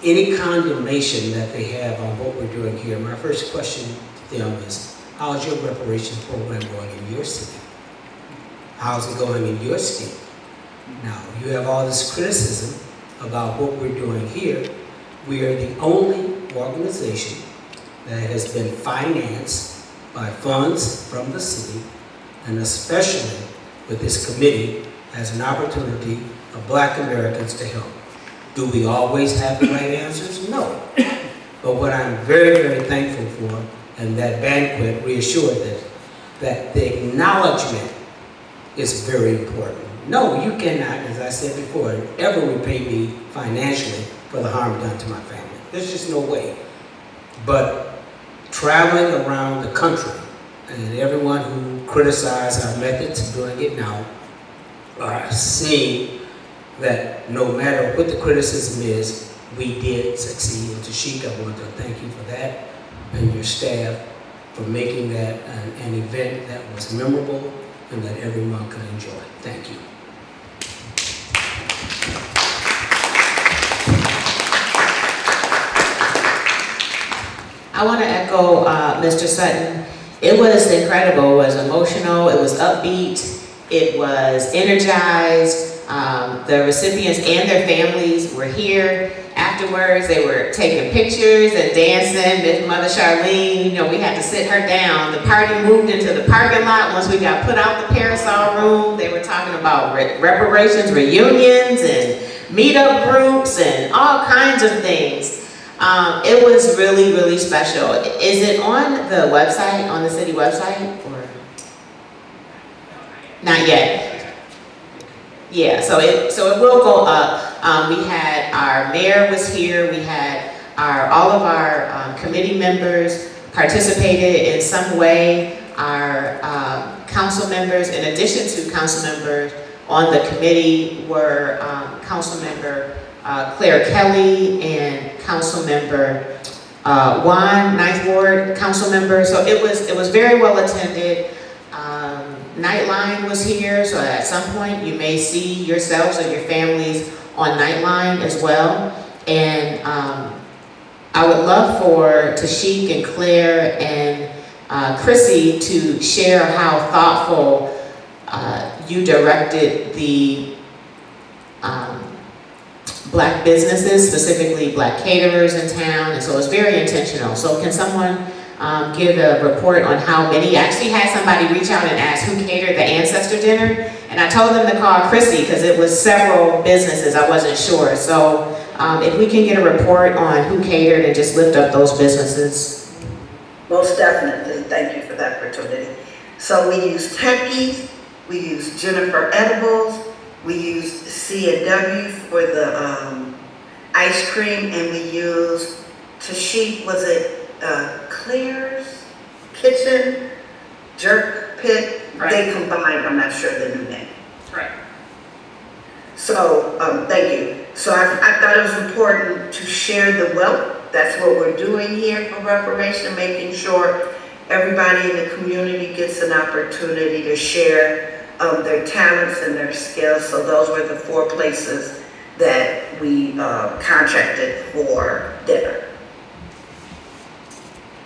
any condemnation that they have on what we're doing here, my first question to them is, how's your reparations program going in your city? How's it going in your state? Now, you have all this criticism about what we're doing here. We are the only organization that has been financed by funds from the city, and especially with this committee as an opportunity of Black Americans to help. Do we always have the right answers? No. But what I'm very, very thankful for, and that banquet reassured that the acknowledgement is very important. No, you cannot, as I said before, ever repay me financially for the harm done to my family. There's just no way. But traveling around the country, and everyone who criticized our methods of doing it now are seeing that no matter what the criticism is, we did succeed. And Tashika, I want to thank you for that, and your staff for making that an event that was memorable and that everyone could enjoy. Thank you. I want to echo Mr. Sutton It was incredible. It was emotional. It was upbeat. It was energized. The recipients and their families were here. Afterwards, they were taking pictures and dancing. Miss Mother Charlene, you know, we had to sit her down. The party moved into the parking lot once we got put out the parasol room. They were talking about reparations, reunions, and meetup groups, and all kinds of things. It was really, really special. Is it on the website, on the city website, or? Not yet. Yeah, so it will go up. We had, our mayor was here, we had all of our committee members participated in some way. Our council members, in addition to council members on the committee, were council member Claire Kelly and council member Juan, 9th Ward council member. So it was very well attended. Nightline was here, so at some point you may see yourselves or your families on Nightline as well. And I would love for Tashik and Claire and Chrissy to share how thoughtful you directed the Black businesses, specifically Black caterers in town, and so it's very intentional. So can someone give a report on how many? I actually had somebody reach out and ask who catered the ancestor dinner, and I told them to call Chrissy because it was several businesses, I wasn't sure. So if we can get a report on who catered and just lift up those businesses. Most definitely, thank you for that opportunity. So we used Tempie's, we used Jennifer Edibles, we used C&W for the ice cream, and we used Tashik, was it Claire's Kitchen, Jerk Pit? Right. They combined, I'm not sure the new name. Right. So, thank you. So I thought it was important to share the wealth. That's what we're doing here for Reparation, making sure everybody in the community gets an opportunity to share their talents and their skills. So those were the 4 places that we contracted for dinner.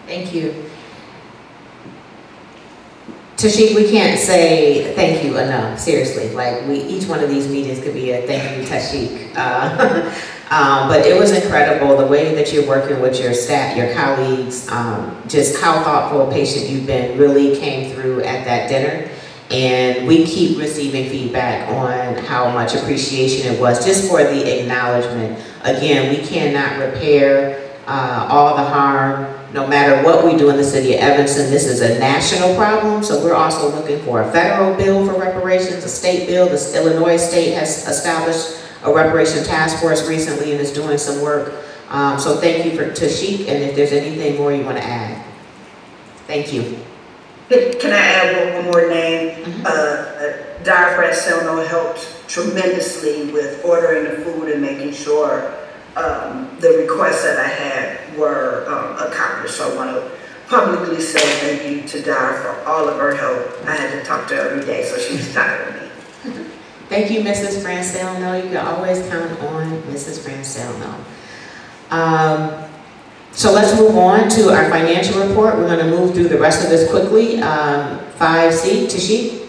Thank you. Tashik, we can't say thank you enough, seriously. Like, each one of these meetings could be a thank you, Tashik. But it was incredible the way that you're working with your staff, your colleagues, just how thoughtful, patient you've been really came through at that dinner. And we keep receiving feedback on how much appreciation it was just for the acknowledgement. Again, we cannot repair all the harm, no matter what we do in the city of Evanston. This is a national problem, so we're also looking for a federal bill for reparations, a state bill. The Illinois state has established a reparation task force recently and is doing some work. So thank you for Tashik, and if there's anything more you want to add. Thank you. Can I add one more name? Dar Braselno helped tremendously with ordering the food and making sure the requests that I had were accomplished. So I want to publicly say thank you to Dar for all of her help. I had to talk to her every day, so she was tired of me. Thank you, Mrs. Francelno. You can always count on Mrs. Francelno. So let's move on to our financial report. We're going to move through the rest of this quickly. 5C, Tashik.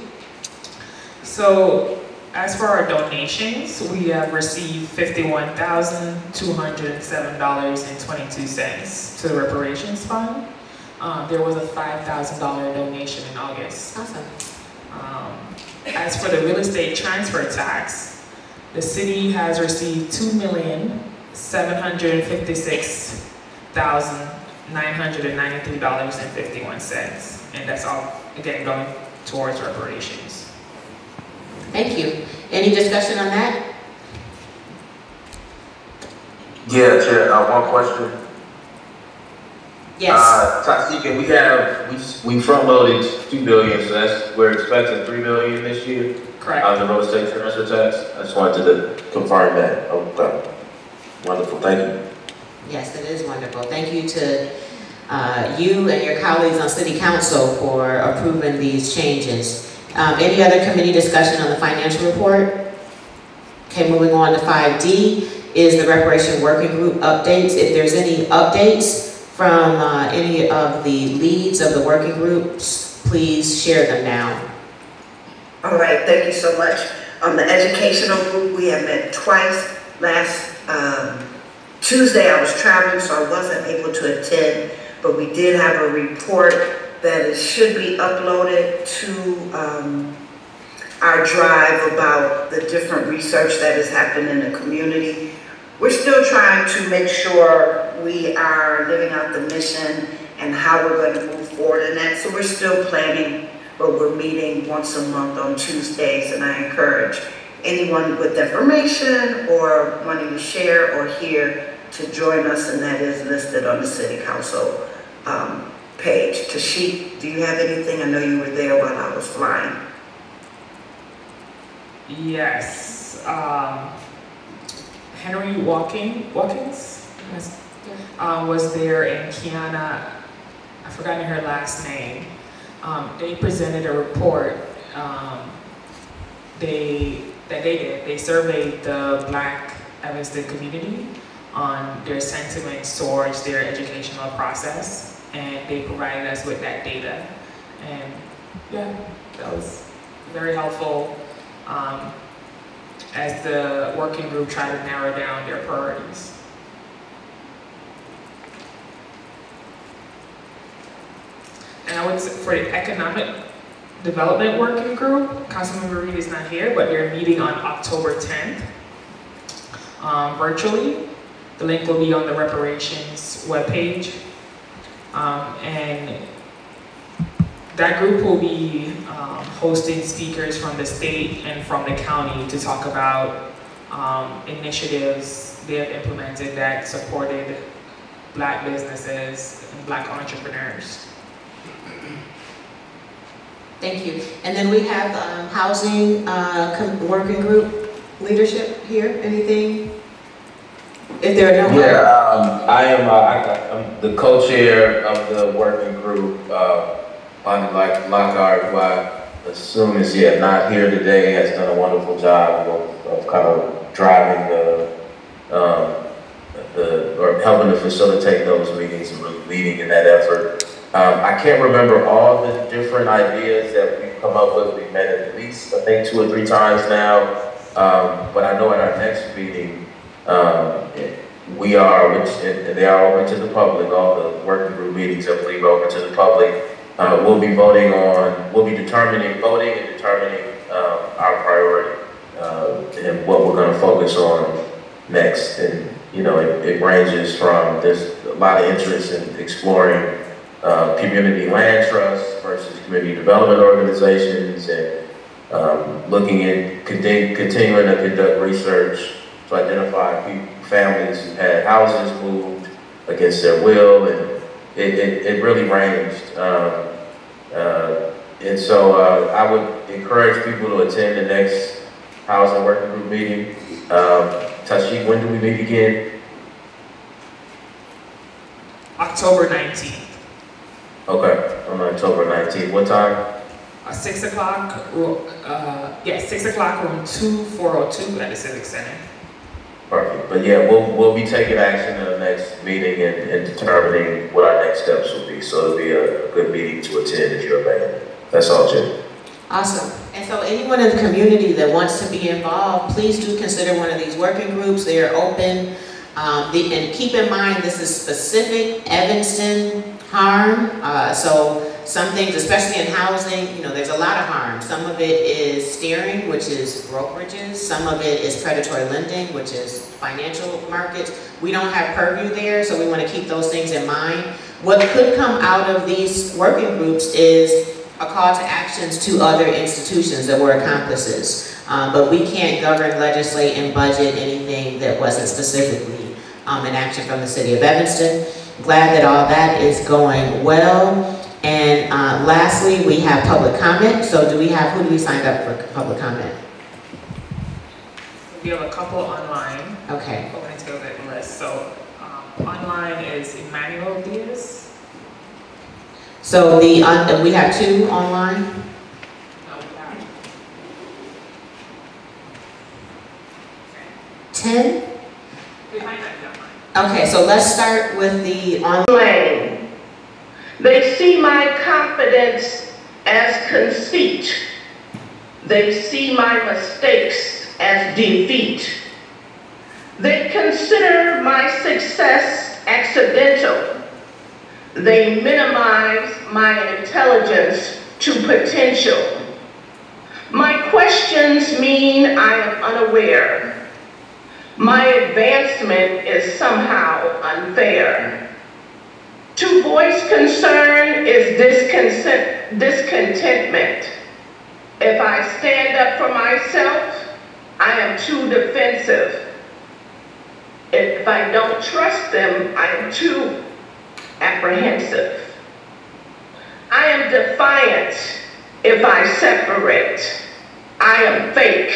So as for our donations, we have received $51,207.22 to the Reparations Fund. There was a $5,000 donation in August. Awesome. As for the real estate transfer tax, the city has received $2,756,993.51, and that's all, again, going towards reparations. Thank you. Any discussion on that? Yeah, Chair, one question. Yes. Tasika, we front loaded $2 billion, so we're expecting $3 billion this year. Correct. On the real estate transfer tax. I just wanted to confirm that. Okay. Wonderful, thank you. Yes, it is wonderful. Thank you to you and your colleagues on City Council for approving these changes. Any other committee discussion on the financial report? Okay, moving on to 5D is the Reparation Working Group updates. If there's any updates from any of the leads of the working groups, please share them now. All right, thank you so much. On the educational group, we have met twice. Last Tuesday I was traveling, so I wasn't able to attend, but we did have a report that should be uploaded to our drive about the different research that has happened in the community. We're still trying to make sure we are living out the mission and how we're going to move forward in that. So we're still planning, but we're meeting once a month on Tuesdays, and I encourage anyone with information or wanting to share or hear to join us, and that is listed on the City Council page. Tashik, do you have anything? I know you were there while I was flying. Yes. Henry Watkins was there, and Kiana, I've forgotten her last name. They presented a report they surveyed the Black Evanston community on their sentiments towards their educational process, and they provided us with that data. And yeah, that was very helpful as the working group tried to narrow down their priorities. And I would say for the economic development working group, Councilmember Reed is not here, but they're meeting on October 10th virtually. The link will be on the Reparations webpage. And that group will be hosting speakers from the state and from the county to talk about initiatives they have implemented that supported Black businesses and Black entrepreneurs. Thank you. And then we have housing working group leadership here. Anything? If there are no I'm the co-chair of the working group on Lockhart, who I assume is not here today, has done a wonderful job of kind of driving or helping to facilitate those meetings and really leading in that effort. I can't remember all the different ideas that we've come up with. We've met at least, I think, 2 or 3 times now. But I know at our next meeting, we are, and they are open to the public, all the working group meetings, I believe, are open to the public. We'll be voting voting and determining our priority and what we're going to focus on next. And, it ranges from, there's a lot of interest in exploring community land trusts versus community development organizations, and looking at continuing to conduct research to identify families who had houses moved against their will, and it really ranged. And so I would encourage people to attend the next housing working group meeting. Tashik, when do we meet again? October 19th. Okay, on October 19th. What time? 6 o'clock, 6 o'clock, room 2402 at the Civic Center. Perfect. But yeah, we'll be taking action in the next meeting and determining what our next steps will be. So it'll be a good meeting to attend if you're available. That's all, Jim. Awesome. And so anyone in the community that wants to be involved, please do consider one of these working groups. They are open. And keep in mind, this is specific Evanston harm. So some things, especially in housing, there's a lot of harm. Some of it is steering, which is brokerages. Some of it is predatory lending, which is financial markets. We don't have purview there, so we want to keep those things in mind. What could come out of these working groups is a call to actions to other institutions that were accomplices. But we can't govern, legislate, and budget anything that wasn't specifically an action from the city of Evanston. Glad that all that is going well. And lastly, we have public comment. So who do we sign up for public comment? We have a couple online. Okay. Going to go that list. So online is Emmanuel Diaz. So we have 2 online? No, we have 10? We might not be online. Okay, so let's start with the online. They see my confidence as conceit. They see my mistakes as defeat. They consider my success accidental. They minimize my intelligence to potential. My questions mean I am unaware. My advancement is somehow unfair. To voice concern is discontentment. If I stand up for myself, I am too defensive. If I don't trust them, I am too apprehensive. I am defiant if I separate. I am fake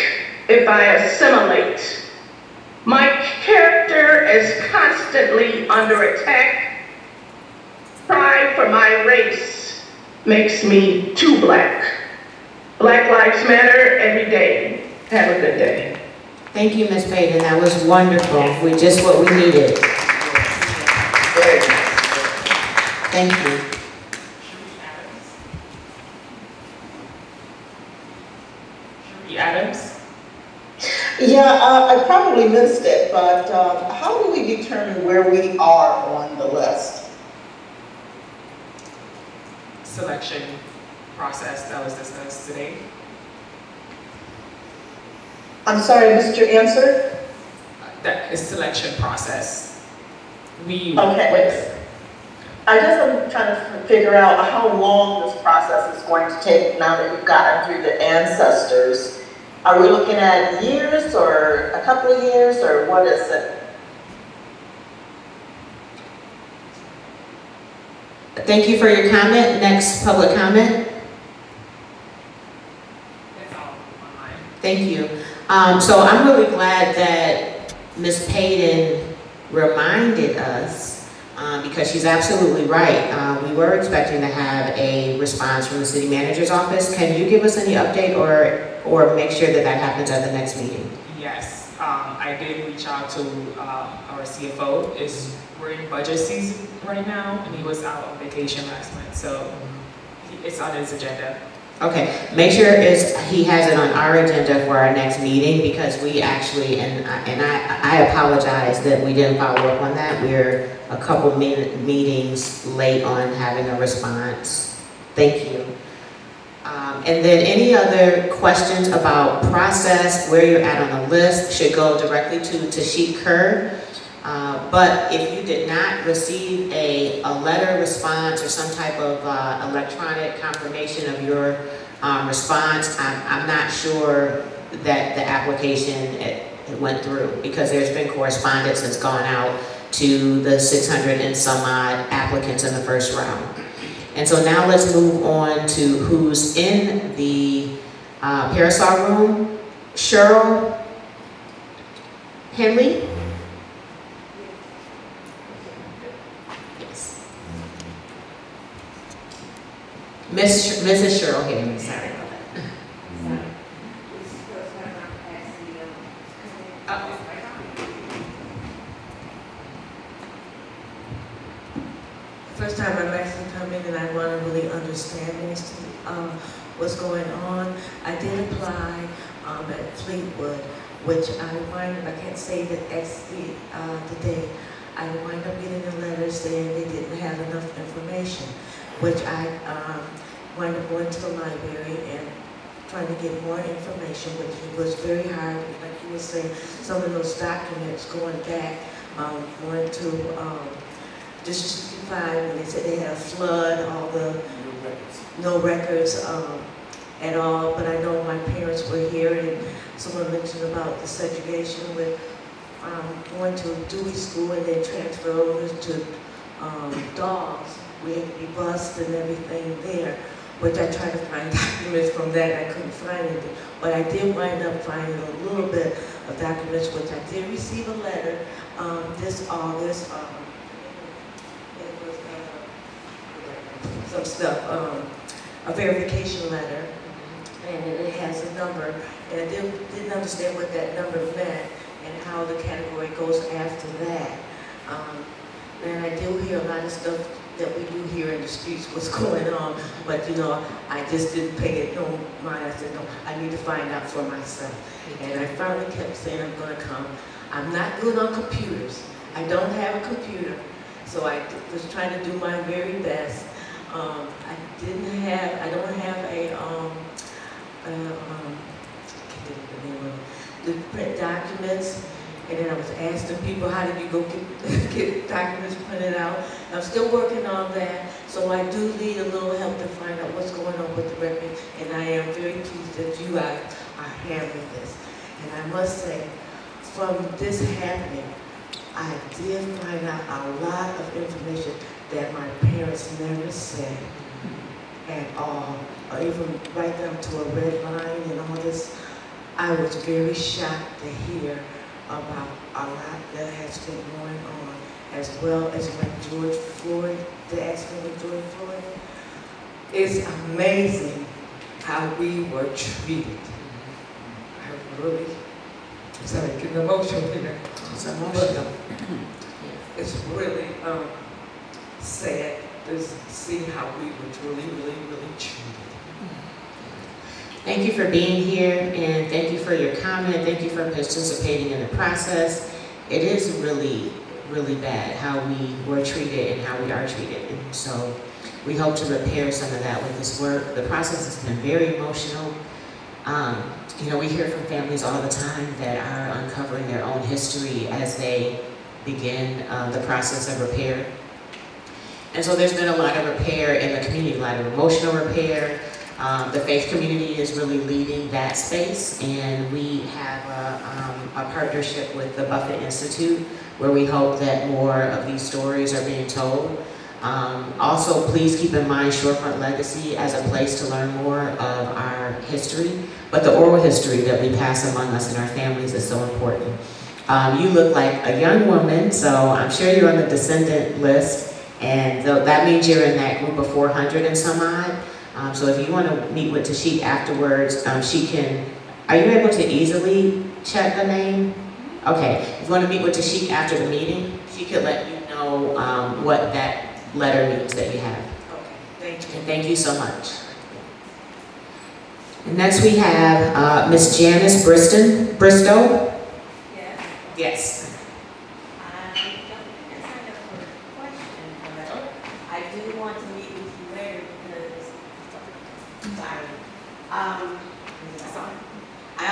if I assimilate. My character is constantly under attack. Pride for my race makes me too black. Black Lives Matter every day. Have a good day. Thank you, Ms. Payton. That was wonderful. Just what we needed. Thank you. Adams? Yeah, I probably missed it, but how do we determine where we are on the list? Selection process that was discussed today. I'm sorry, I missed your answer? That is selection process. Okay. I guess I'm trying to figure out how long this process is going to take now that you've gotten through the ancestors. Are we looking at years or a couple of years or what is it? Thank you for your comment. Next public comment. That's all on mine. Thank you. So I'm really glad that Ms. Payton reminded us because she's absolutely right. We were expecting to have a response from the city manager's office. Can you give us any update or make sure that that happens at the next meeting? Yes, I did reach out to our CFO. We're in budget season right now, and he was out on vacation last month, so it's on his agenda. Okay, make sure he has it on our agenda for our next meeting because we actually, and I apologize that we didn't follow up on that. We're a couple meetings late on having a response. Thank you. And then any other questions about process, where you're at on the list, should go directly to Tashik Kerr. But if you did not receive a letter response or some type of electronic confirmation of your response, I'm not sure that the application it went through because there's been correspondence that's gone out to the 600 and some odd applicants in the first round. And so now let's move on to who's in the Parasol room. Cheryl Henley? Yes. Mrs. Cheryl Henley, sorry about that. First time I'm actually coming and I want to really understand what's going on. I did apply at Fleetwood, which I can't say that that's the day. I wind up getting a letter saying they didn't have enough information, which I wind up going to the library and trying to get more information, which was very hard. Like you were saying, some of those documents going back, going to District 65 when they said they had a flood, all the no records at all. But I know my parents were here, and someone mentioned about the segregation with going to Dewey School and then transfer over to Dogs. We had to be bused and everything there, which I tried to find documents from that. I couldn't find anything, but I did wind up finding a little bit of documents, which I did receive a letter this August. Some stuff, a verification letter, and it has a number, and I didn't understand what that number meant and how the category goes after that. And I do hear a lot of stuff that we do here in the streets, what's going on, but you know, I just didn't pay it no mind. I said, no, I need to find out for myself. And I finally kept saying I'm gonna come. I'm not good on computers. I don't have a computer, so I was trying to do my very best. I don't have a, the print documents, and then I was asking people, how did you go get documents printed out? I'm still working on that, so I do need a little help to find out what's going on with the record, and I am very pleased that you guys are handling this. And I must say, from this happening, I did find out a lot of information that my parents never said at all, or even right down to a red line and all this. I was very shocked to hear about a lot that has been going on, as well as when George Floyd, the accident with George Floyd. It's amazing how we were treated. I really, sorry, getting emotional here. It's emotional. It's really sad to see how we were really treated. Thank you for being here, and thank you for your comment. Thank you for participating in the process. It is really, really bad how we were treated and how we are treated. And so we hope to repair some of that with this work. The process has been very emotional. You know, we hear from families all the time that are uncovering their own history as they begin the process of repair. And so there's been a lot of repair in the community, a lot of emotional repair. The faith community is really leading that space, and we have a partnership with the Buffett Institute where we hope that more of these stories are being told. Also, please keep in mind Shorefront Legacy as a place to learn more of our history, but the oral history that we pass among us and our families is so important. You look like a young woman, so I'm sure you're on the descendant list, and that means you're in that group of 400 and some odd. So if you want to meet with Tashik afterwards, she can, are you able to easily check the name? Okay, if you want to meet with Tashik after the meeting, she could let you know what that letter means that you have. Okay, thank you. And thank you so much. And next we have Miss Janice Bristow. Yes. Yes. I don't think I signed up for a question, but I do want to meet with you later because, sorry. I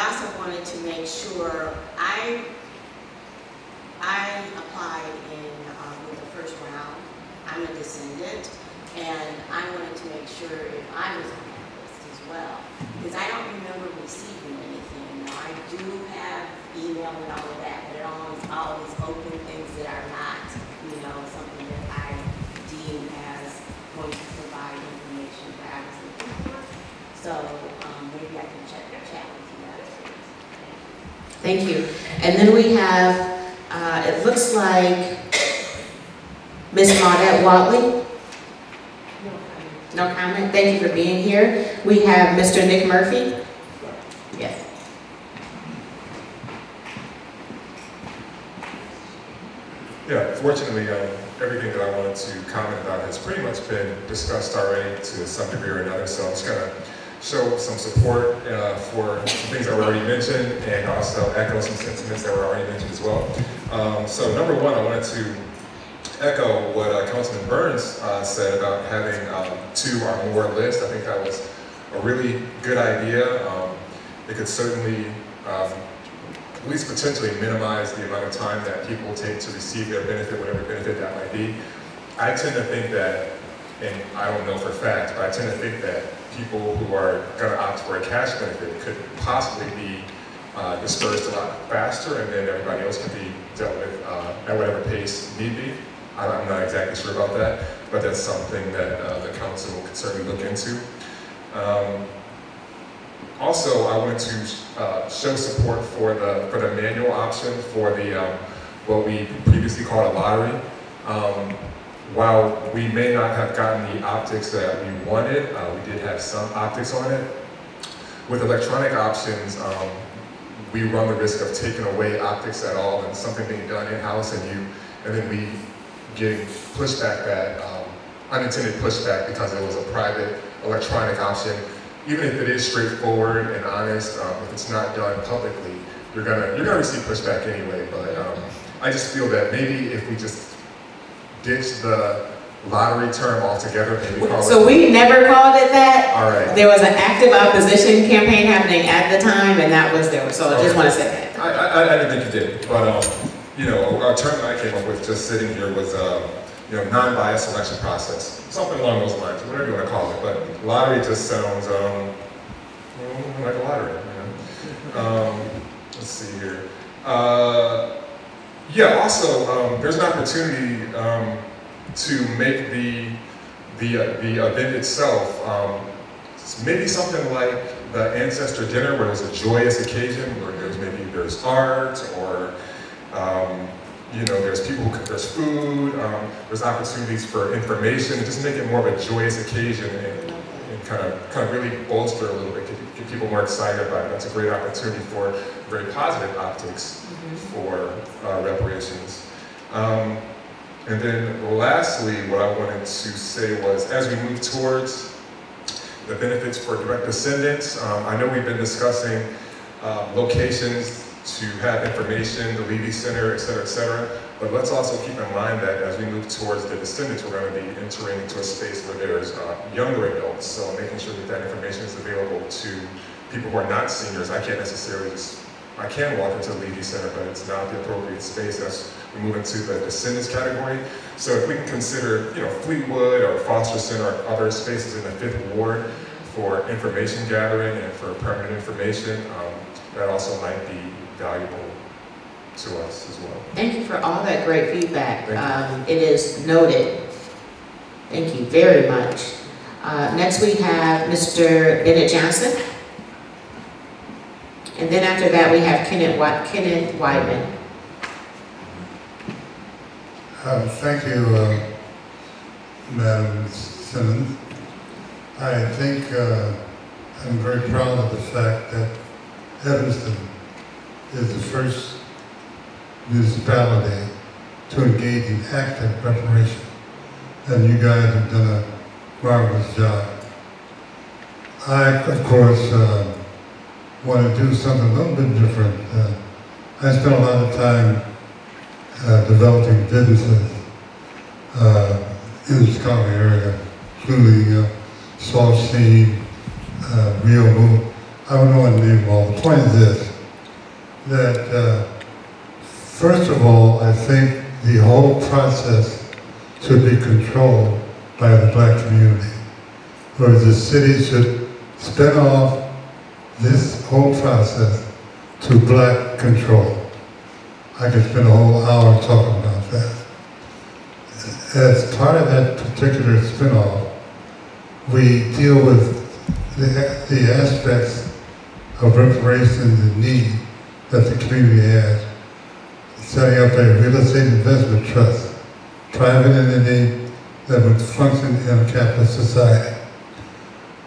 also wanted to make sure I applied in with the first round. I'm a descendant, and I wanted to make sure if I was on that list as well, because I don't remember receiving anything. Now, I do have email and all of that, but it always open things that are not, you know, something that I deem as going to provide information that I was looking for. So maybe I can chat with you afterwards. Thank you. And then we have, it looks like Ms. Maudette Watley. No comment. Thank you for being here. We have Mr. Nick Murphy. Yes. Yeah, fortunately, everything that I wanted to comment about has pretty much been discussed already to some degree or another. So I'm just going to show some support for some things that were already mentioned, and also echo some sentiments that were already mentioned as well. So number one, I wanted to echo what Councilman Burns said about having 2 or more lists. I think that was a really good idea. It could certainly at least potentially minimize the amount of time that people take to receive their benefit, whatever benefit that might be. I tend to think that, and I don't know for a fact, but I tend to think that people who are going to opt for a cash benefit could possibly be dispersed a lot faster, and then everybody else can be dealt with at whatever pace need be. I'm not exactly sure about that, but that's something that the council could certainly look into. Also, I wanted to show support for the manual option for the what we previously called a lottery. While we may not have gotten the optics that we wanted, we did have some optics on it. With electronic options, we run the risk of taking away optics at all and something being done in-house, and and then we get pushback that, unintended pushback because it was a private electronic option. Even if it is straightforward and honest, if it's not done publicly, you're gonna receive pushback anyway. But I just feel that maybe if we just ditch the lottery term altogether, maybe call So it. we never called it that. All right. There was an active opposition campaign happening at the time, and that was there. So I just want to say that. I didn't think you did, but you know, a term that I came up with just sitting here was you know, non-biased selection process, something along those lines, whatever you want to call it. But lottery just sounds like a lottery. You know? Let's see here. Yeah. Also, there's an opportunity to make the event itself maybe something like the ancestor dinner, where it was a joyous occasion, where there's art, or you know, there's there's food, there's opportunities for information. Just make it more of a joyous occasion and kind of really bolster a little bit, get people more excited about it. That's a great opportunity for very positive optics for reparations. And then lastly, what I wanted to say was, as we move towards the benefits for direct descendants, I know we've been discussing locations to have information, the Levy Center, et cetera, but let's also keep in mind that as we move towards the descendants, we're going to be entering into a space where there's younger adults, so making sure that that information is available to people who are not seniors. I can't necessarily I can walk into the Levy Center, but it's not the appropriate space. As we move into the descendants category. So if we can consider, you know, Fleetwood or Foster Center or other spaces in the 5th Ward for information gathering and for permanent information, that also might be valuable to us as well. Thank you for all that great feedback. It is noted. Thank you very much. Next we have Mr. Bennett Johnson. And then after that we have Kenneth Weidman. Thank you, Madam Simmons. I think I'm very proud of the fact that Evanston is the first municipality to engage in active reparation. And you guys have done a marvelous job. I, of course, want to do something a little bit different. I spent a lot of time developing businesses in the Chicago area, including Salt Seed, Real Move. I don't know what to name them all. The point is this, that first of all, I think the whole process should be controlled by the black community, whereas the city should spin off this whole process to black control. I could spend a whole hour talking about that. As part of that particular spin-off, we deal with the aspects of reparations and need that the community has. Setting up a real estate investment trust, private entity that would function in a capitalist society,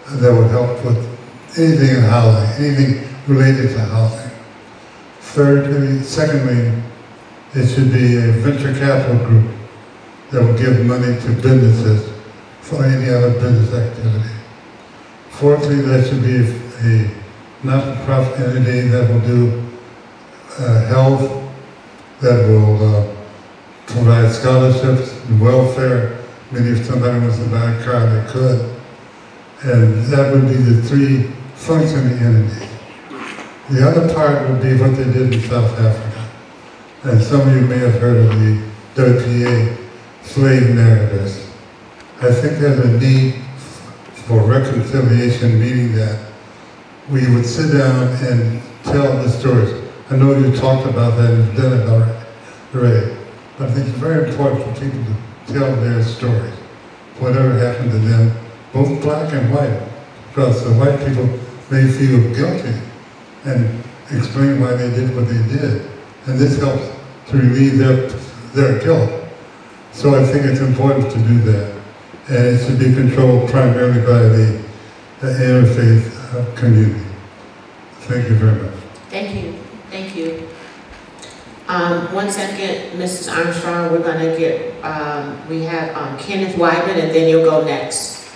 that would help with anything in housing, anything related to housing. Secondly, it should be a venture capital group that will give money to businesses for any other business activity. Fourthly, there should be a not-for-profit entity that will do health, that will provide scholarships and welfare. Maybe if somebody wants to buy a car, they could. And that would be the 3 functioning entities. The other part would be what they did in South Africa. And some of you may have heard of the WPA slave narratives. I think there's a need for reconciliation, meaning that we would sit down and tell the stories. I know you talked about that and done it already, but I think it's very important for people to tell their stories, whatever happened to them, both black and white, because the white people may feel guilty and explain why they did what they did. And this helps to relieve their guilt. So I think it's important to do that. And it should be controlled primarily by the interfaith community. Thank you very much. Thank you. Thank you. 1 second, Mrs. Armstrong, we're gonna get, we have Kenneth Wyman, and then you'll go next.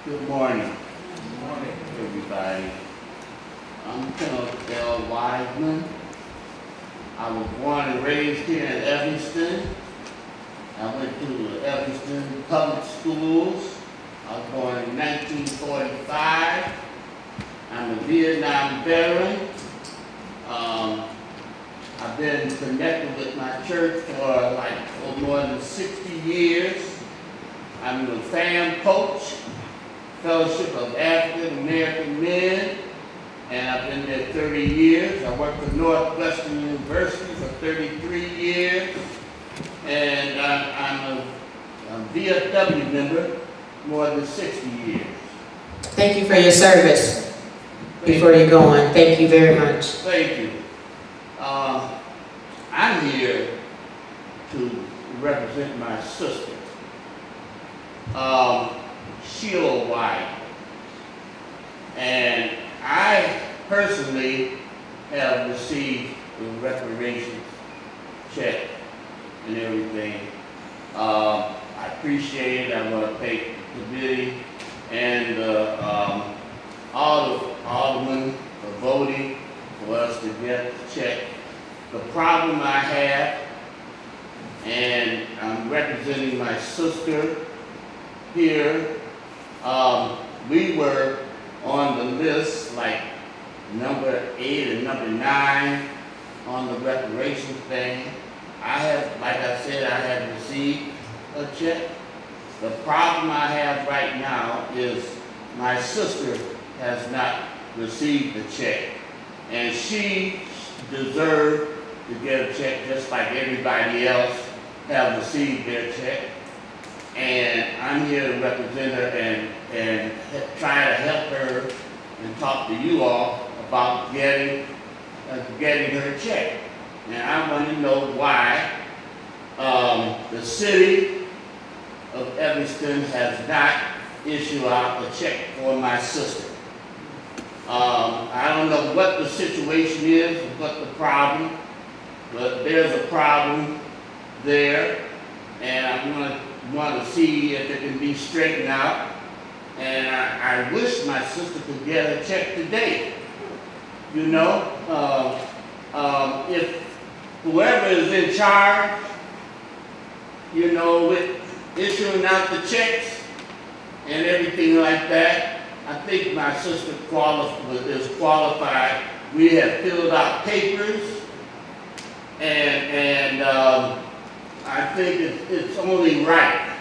Good morning. Good morning, everybody. I'm Kenneth L. Wiseman. I was born and raised here in Evanston. I went to the Evanston Public Schools. I was born in 1945. I'm a Vietnam veteran. I've been connected with my church for more than 60 years. I'm a FAM coach, Fellowship of African American Men, and I've been there 30 years. I worked for Northwestern University for 33 years, and I'm a VFW member more than 60 years. Thank you for your service. Before you go on, thank you very much. Thank you. I'm here to represent my sister, Sheila White. And I personally have received the reparations check and everything. I appreciate it. I want to thank the committee and all the women for voting for us to get the check. The problem I have, and I'm representing my sister here, we were on the list like number 8 and number 9 on the reparations thing. Like I said, I have received a check. The problem I have right now is my sister has not received the check. And she deserved to get a check just like everybody else have received their check. And I'm here to represent her and try to help her and talk to you all about getting her check. And I want to know why the city of Evanston has not issued out a check for my sister. I don't know what the situation is, or what the problem, but there's a problem there, and I want to see if it can be straightened out. And I wish my sister could get a check today. You know, if whoever is in charge, you know, with issuing out the checks and everything like that, I think my sister is qualified. We have filled out papers, and I think it's only right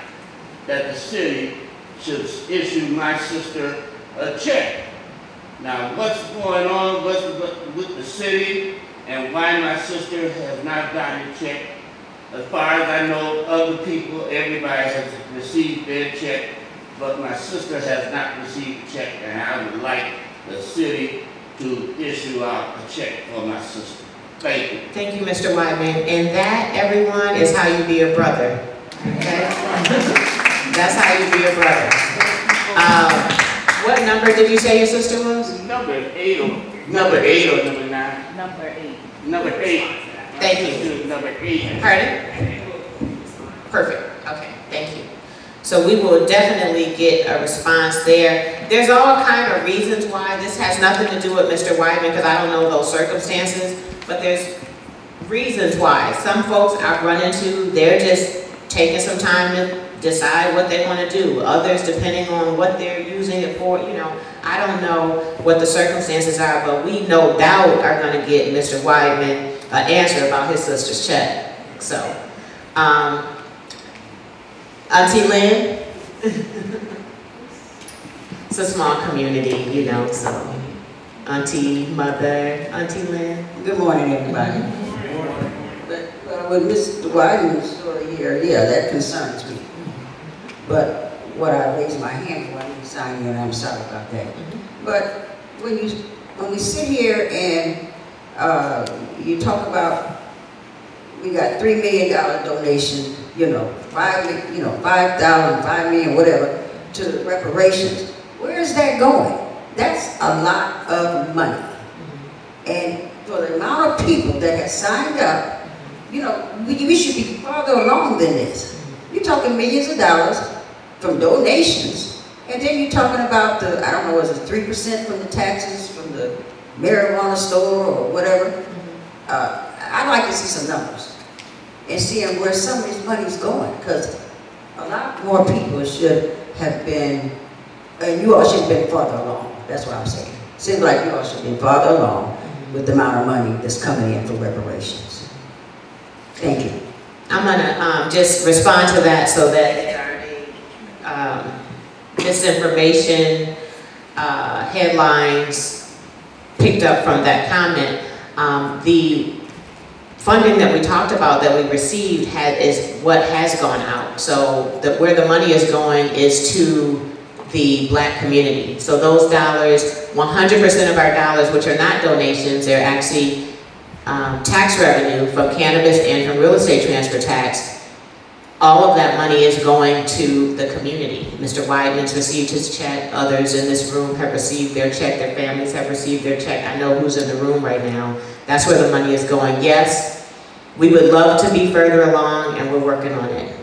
that the city should issue my sister a check. Now, what's going on with the city and why my sister has not gotten a check? As far as I know, other people, everybody has received their check, but my sister has not received a check, and I would like the city to issue out a check for my sister. Thank you. Thank you, Mr. Wyman. And that, everyone, is how you be a brother. Okay? That's how you be a brother. What number did you say your sister was? Number 8 or number 9? Number 8. Number 8. Thank you. Number 8. Pardon? Perfect. Okay, thank you. So we will definitely get a response there. There's all kind of reasons why. This has nothing to do with Mr. Wyman, because I don't know those circumstances, but there's reasons why. Some folks I've run into, they're just taking some time to decide what they want to do. Others, depending on what they're using it for, you know, I don't know what the circumstances are, but we no doubt are going to get Mr. Wyman an answer about his sister's check. So, Auntie Lynn? It's a small community, you know, so Auntie, Mother, Auntie Lynn. Good morning, everybody. But with Mr. Wyman's story here, yeah, that concerns me. But what I raised my hand for, I didn't sign in, and I'm sorry about that. But when we sit here and you talk about, we got $3 million donation, you know, $5,000, $5 million, whatever, to reparations. Where is that going? That's a lot of money. And for the amount of people that have signed up, you know, we should be farther along than this. You're talking millions of dollars from donations, and then you're talking about the, I don't know, is it 3% from the taxes from the marijuana store or whatever? I'd like to see some numbers and seeing where some of this money's going, because a lot more people should have been, and you all should have been farther along. That's what I'm saying. Seems like you all should have been farther along with the amount of money that's coming in for reparations. Thank you. I'm gonna just respond to that so that there are any misinformation headlines picked up from that comment. The funding that we talked about that we received is what has gone out. So where the money is going is to the Black community. So those dollars, 100% of our dollars, which are not donations, they're actually tax revenue from cannabis and from real estate transfer tax. All of that money is going to the community. Mr. Weidman's received his check. Others in this room have received their check. Their families have received their check. I know who's in the room right now. That's where the money is going. Yes, we would love to be further along, and we're working on it.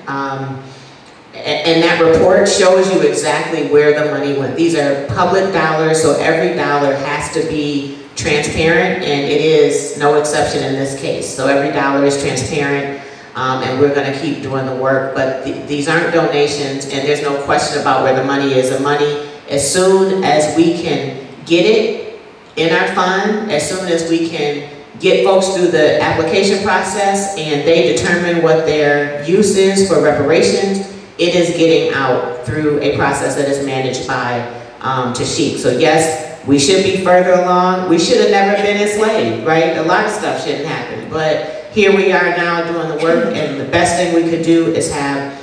And that report shows you exactly where the money went. These are public dollars, so every dollar has to be transparent, and it is no exception in this case. So every dollar is transparent, and we're going to keep doing the work. But these aren't donations, and there's no question about where the money is. The money, as soon as we can get it in our fund, as soon as we can get folks through the application process and they determine what their use is for reparations, it is getting out through a process that is managed by Tashik. So yes, we should be further along. We should have never been enslaved, right? A lot of stuff shouldn't happen, but here we are now doing the work, and the best thing we could do is have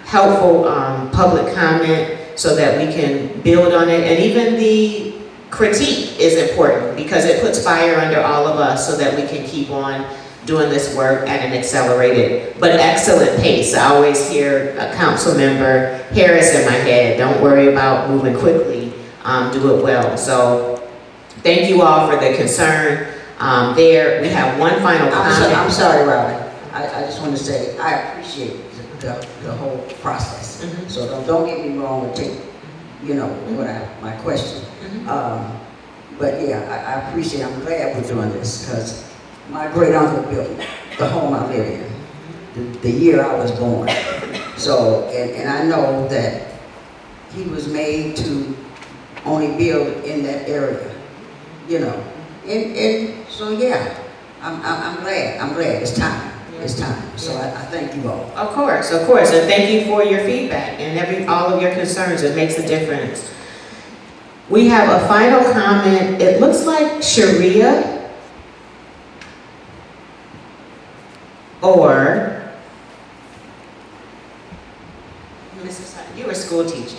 helpful public comment so that we can build on it. And even the critique is important because it puts fire under all of us so that we can keep on doing this work at an accelerated but excellent pace. I always hear a council member Harris in my head, don't worry about moving quickly, do it well. So thank you all for the concern. There, we have one final comment. I'm sorry, Robin. I just want to say I appreciate the whole process. So don't get me wrong and take, you know, my question. But yeah, I appreciate, I'm glad we're doing this because my great uncle built the home I live in, the year I was born. So, and I know that he was made to only build in that area, you know. And so yeah, I'm glad it's time. It's time. So I thank you all. Of course, and thank you for your feedback and all of your concerns. It makes a difference. We have a final comment. It looks like Sharia or Mrs. Hutton. You were a school teacher.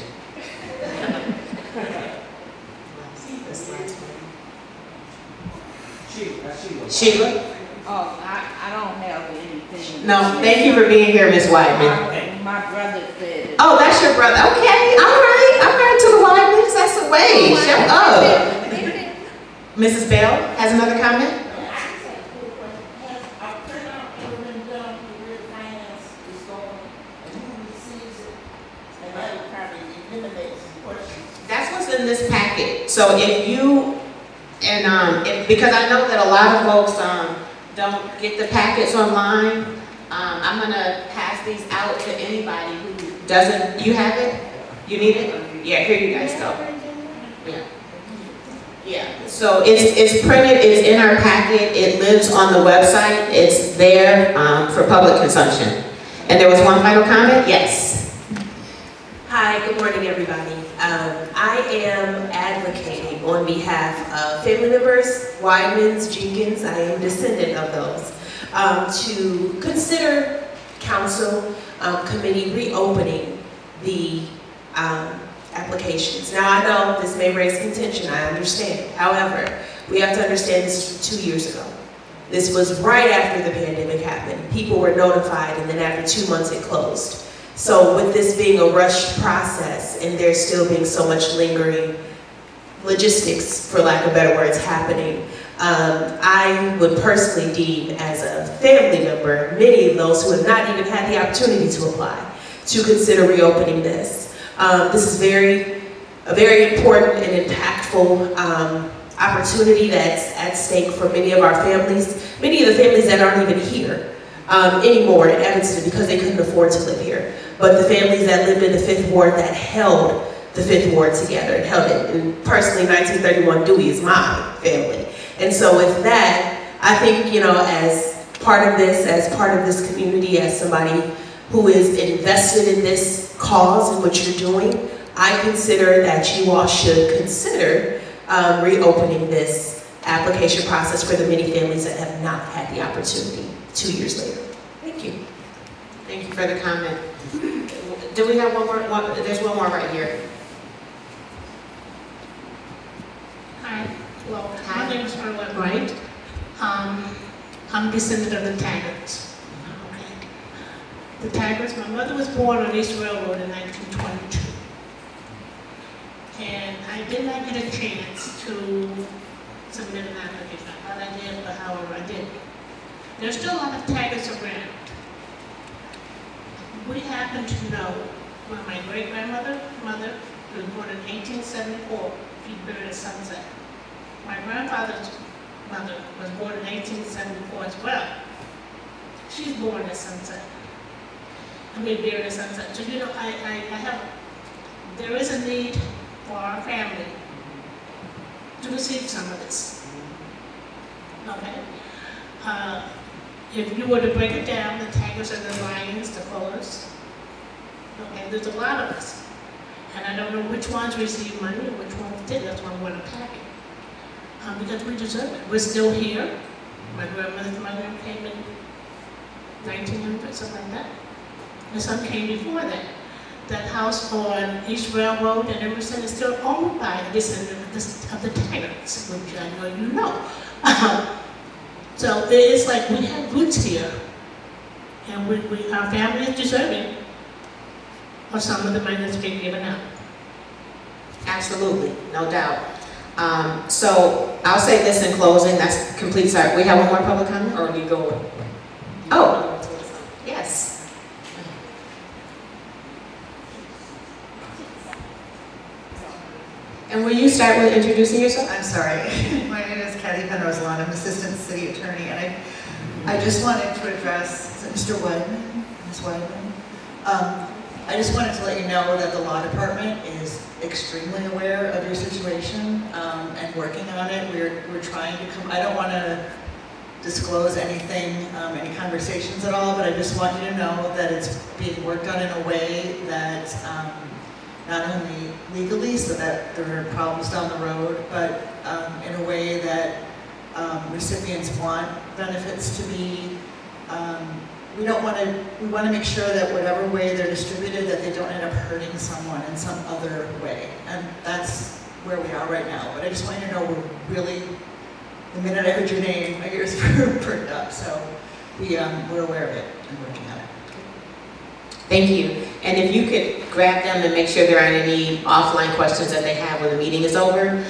Sheila? Oh, I don't have anything. No, thank you for being here, Ms. Weidman. My brother said it. Oh, that's your brother. Okay, all right to the Weidmans. That's the way. Shut up. Mrs. Bell has another comment. That's what's in this packet. So if you, because I know that a lot of folks don't get the packets online, I'm gonna pass these out to anybody who doesn't. You have it? You need it? Yeah, here you guys go. Yeah. So it's printed, it's in our packet, it lives on the website, it's there for public consumption. And there was one final comment? Yes. Hi, good morning everybody. I am advocating on behalf of family members, Weidmans, Jenkins, I am a descendant of those, to consider council committee reopening the applications. Now I know this may raise contention, I understand. However, we have to understand this was 2 years ago. This was right after the pandemic happened. People were notified and then after 2 months it closed. So with this being a rushed process and there still being so much lingering logistics, for lack of better words, happening. I would personally deem, as a family member, many of those who have not even had the opportunity to apply, to consider reopening this. This is a very important and impactful opportunity that's at stake for many of our families, many of the families that aren't even here anymore in Evanston because they couldn't afford to live here, but the families that lived in the 5th Ward that held the 5th Ward together and held it. And personally, 1931 Dewey is my family. And so with that, I think, you know, as part of this community, as somebody who is invested in this cause and what you're doing, I consider that you all should consider reopening this application process for the many families that have not had the opportunity 2 years later. Thank you. Thank you for the comment. Do we have one more? There's one more right here. Hi. Well, my name is Marlette Wright. I'm descendant of the Taggarts. Okay. The Taggarts, my mother was born on East Railroad in 1922. And I did not get a chance to submit an application. I thought I did, but however I did. There's still a lot of Taggarts around. We happen to know when my great-grandmother, mother, was born in 1874, she buried at Sunset. My grandfather's mother was born in 1874 as well. She's born at Sunset. I mean, buried at Sunset. So, you know, there is a need for our family to receive some of this. Okay? If you were to break it down, the Taggarts are the Lions, the Fullers. Okay, there's a lot of us. And I don't know which ones received money and which ones didn't. That's why I want to pack it. Because we deserve it. We're still here. My grandmother's mother came in 1900, something like that. And some came before that. That house on East Railroad and Emerson is still owned by a descendant of the Taggarts, which I know you know. So it's like we have roots here, and our family is deserving of some of the money that's being given out. Absolutely, no doubt. So I'll say this in closing. That's complete. Sorry, we have one more public comment, or are we going? Oh, yes. And will you start with introducing yourself? I'm sorry. My name is Kathy Penrose-Lund. I'm Assistant City Attorney, and I just wanted to address, is it Mr. Weidman? Ms. Weidman? I just wanted to let you know that the law department is extremely aware of your situation and working on it. We're trying to come, I don't want to disclose anything, any conversations at all, but I just want you to know that it's being worked on in a way that not only legally, so that there are problems down the road, but in a way that recipients want benefits to be, we want to make sure that whatever way they're distributed, that they don't end up hurting someone in some other way. And that's where we are right now. But I just want you to know we're really, the minute I heard your name, my ears perked up. So we're aware of it and working on it. Thank you. And if you could grab them and make sure there aren't any offline questions that they have when the meeting is over.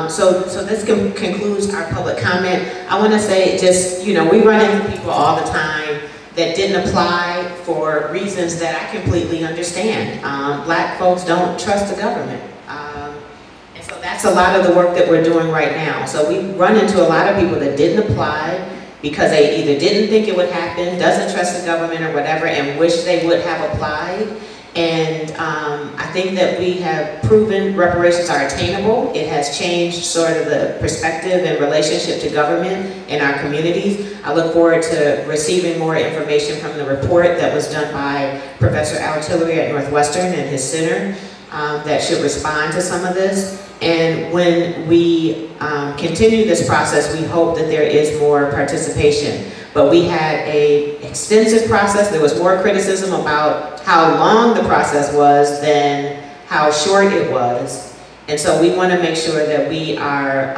So this concludes our public comment. I want to say just, you know, we run into people all the time that didn't apply for reasons that I completely understand. Black folks don't trust the government. And so that's a lot of the work that we're doing right now. So we run into a lot of people that didn't apply because they either didn't think it would happen, doesn't trust the government or whatever, and wish they would have applied. And I think that we have proven reparations are attainable. It has changed sort of the perspective and relationship to government in our communities. I look forward to receiving more information from the report that was done by Professor Al Tillery at Northwestern and his center that should respond to some of this. And when we continue this process, we hope that there is more participation. But we had an extensive process. There was more criticism about how long the process was than how short it was. And so we want to make sure that we are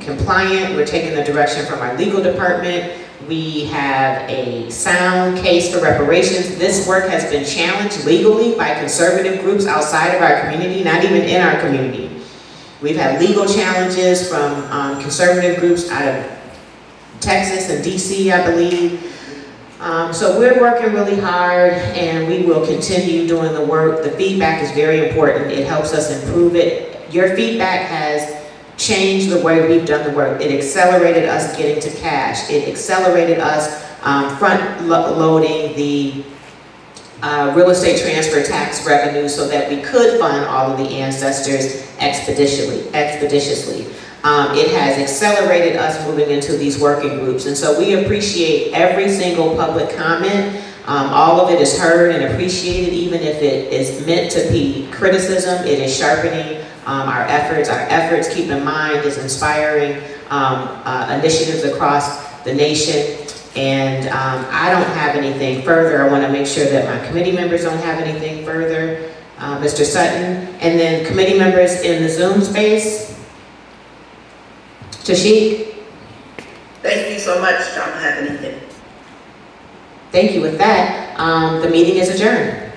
compliant. We're taking the direction from our legal department. We have a sound case for reparations. This work has been challenged legally by conservative groups outside of our community, not even in our community. We've had legal challenges from conservative groups out of Texas and DC, I believe. So we're working really hard, and we will continue doing the work. The feedback is very important. It helps us improve it. Your feedback has changed the way we've done the work. It accelerated us getting to cash. It accelerated us front-loading the real estate transfer tax revenue so that we could fund all of the ancestors expeditiously. It has accelerated us moving into these working groups, and so we appreciate every single public comment. All of it is heard and appreciated, even if it is meant to be criticism. It is sharpening our efforts. Our efforts, keep in mind, is inspiring initiatives across the nation. And I don't have anything further. I want to make sure that my committee members don't have anything further. Mr. Sutton, and then committee members in the Zoom space. Tashik? Thank you so much. I don't have anything. Thank you. With that, the meeting is adjourned.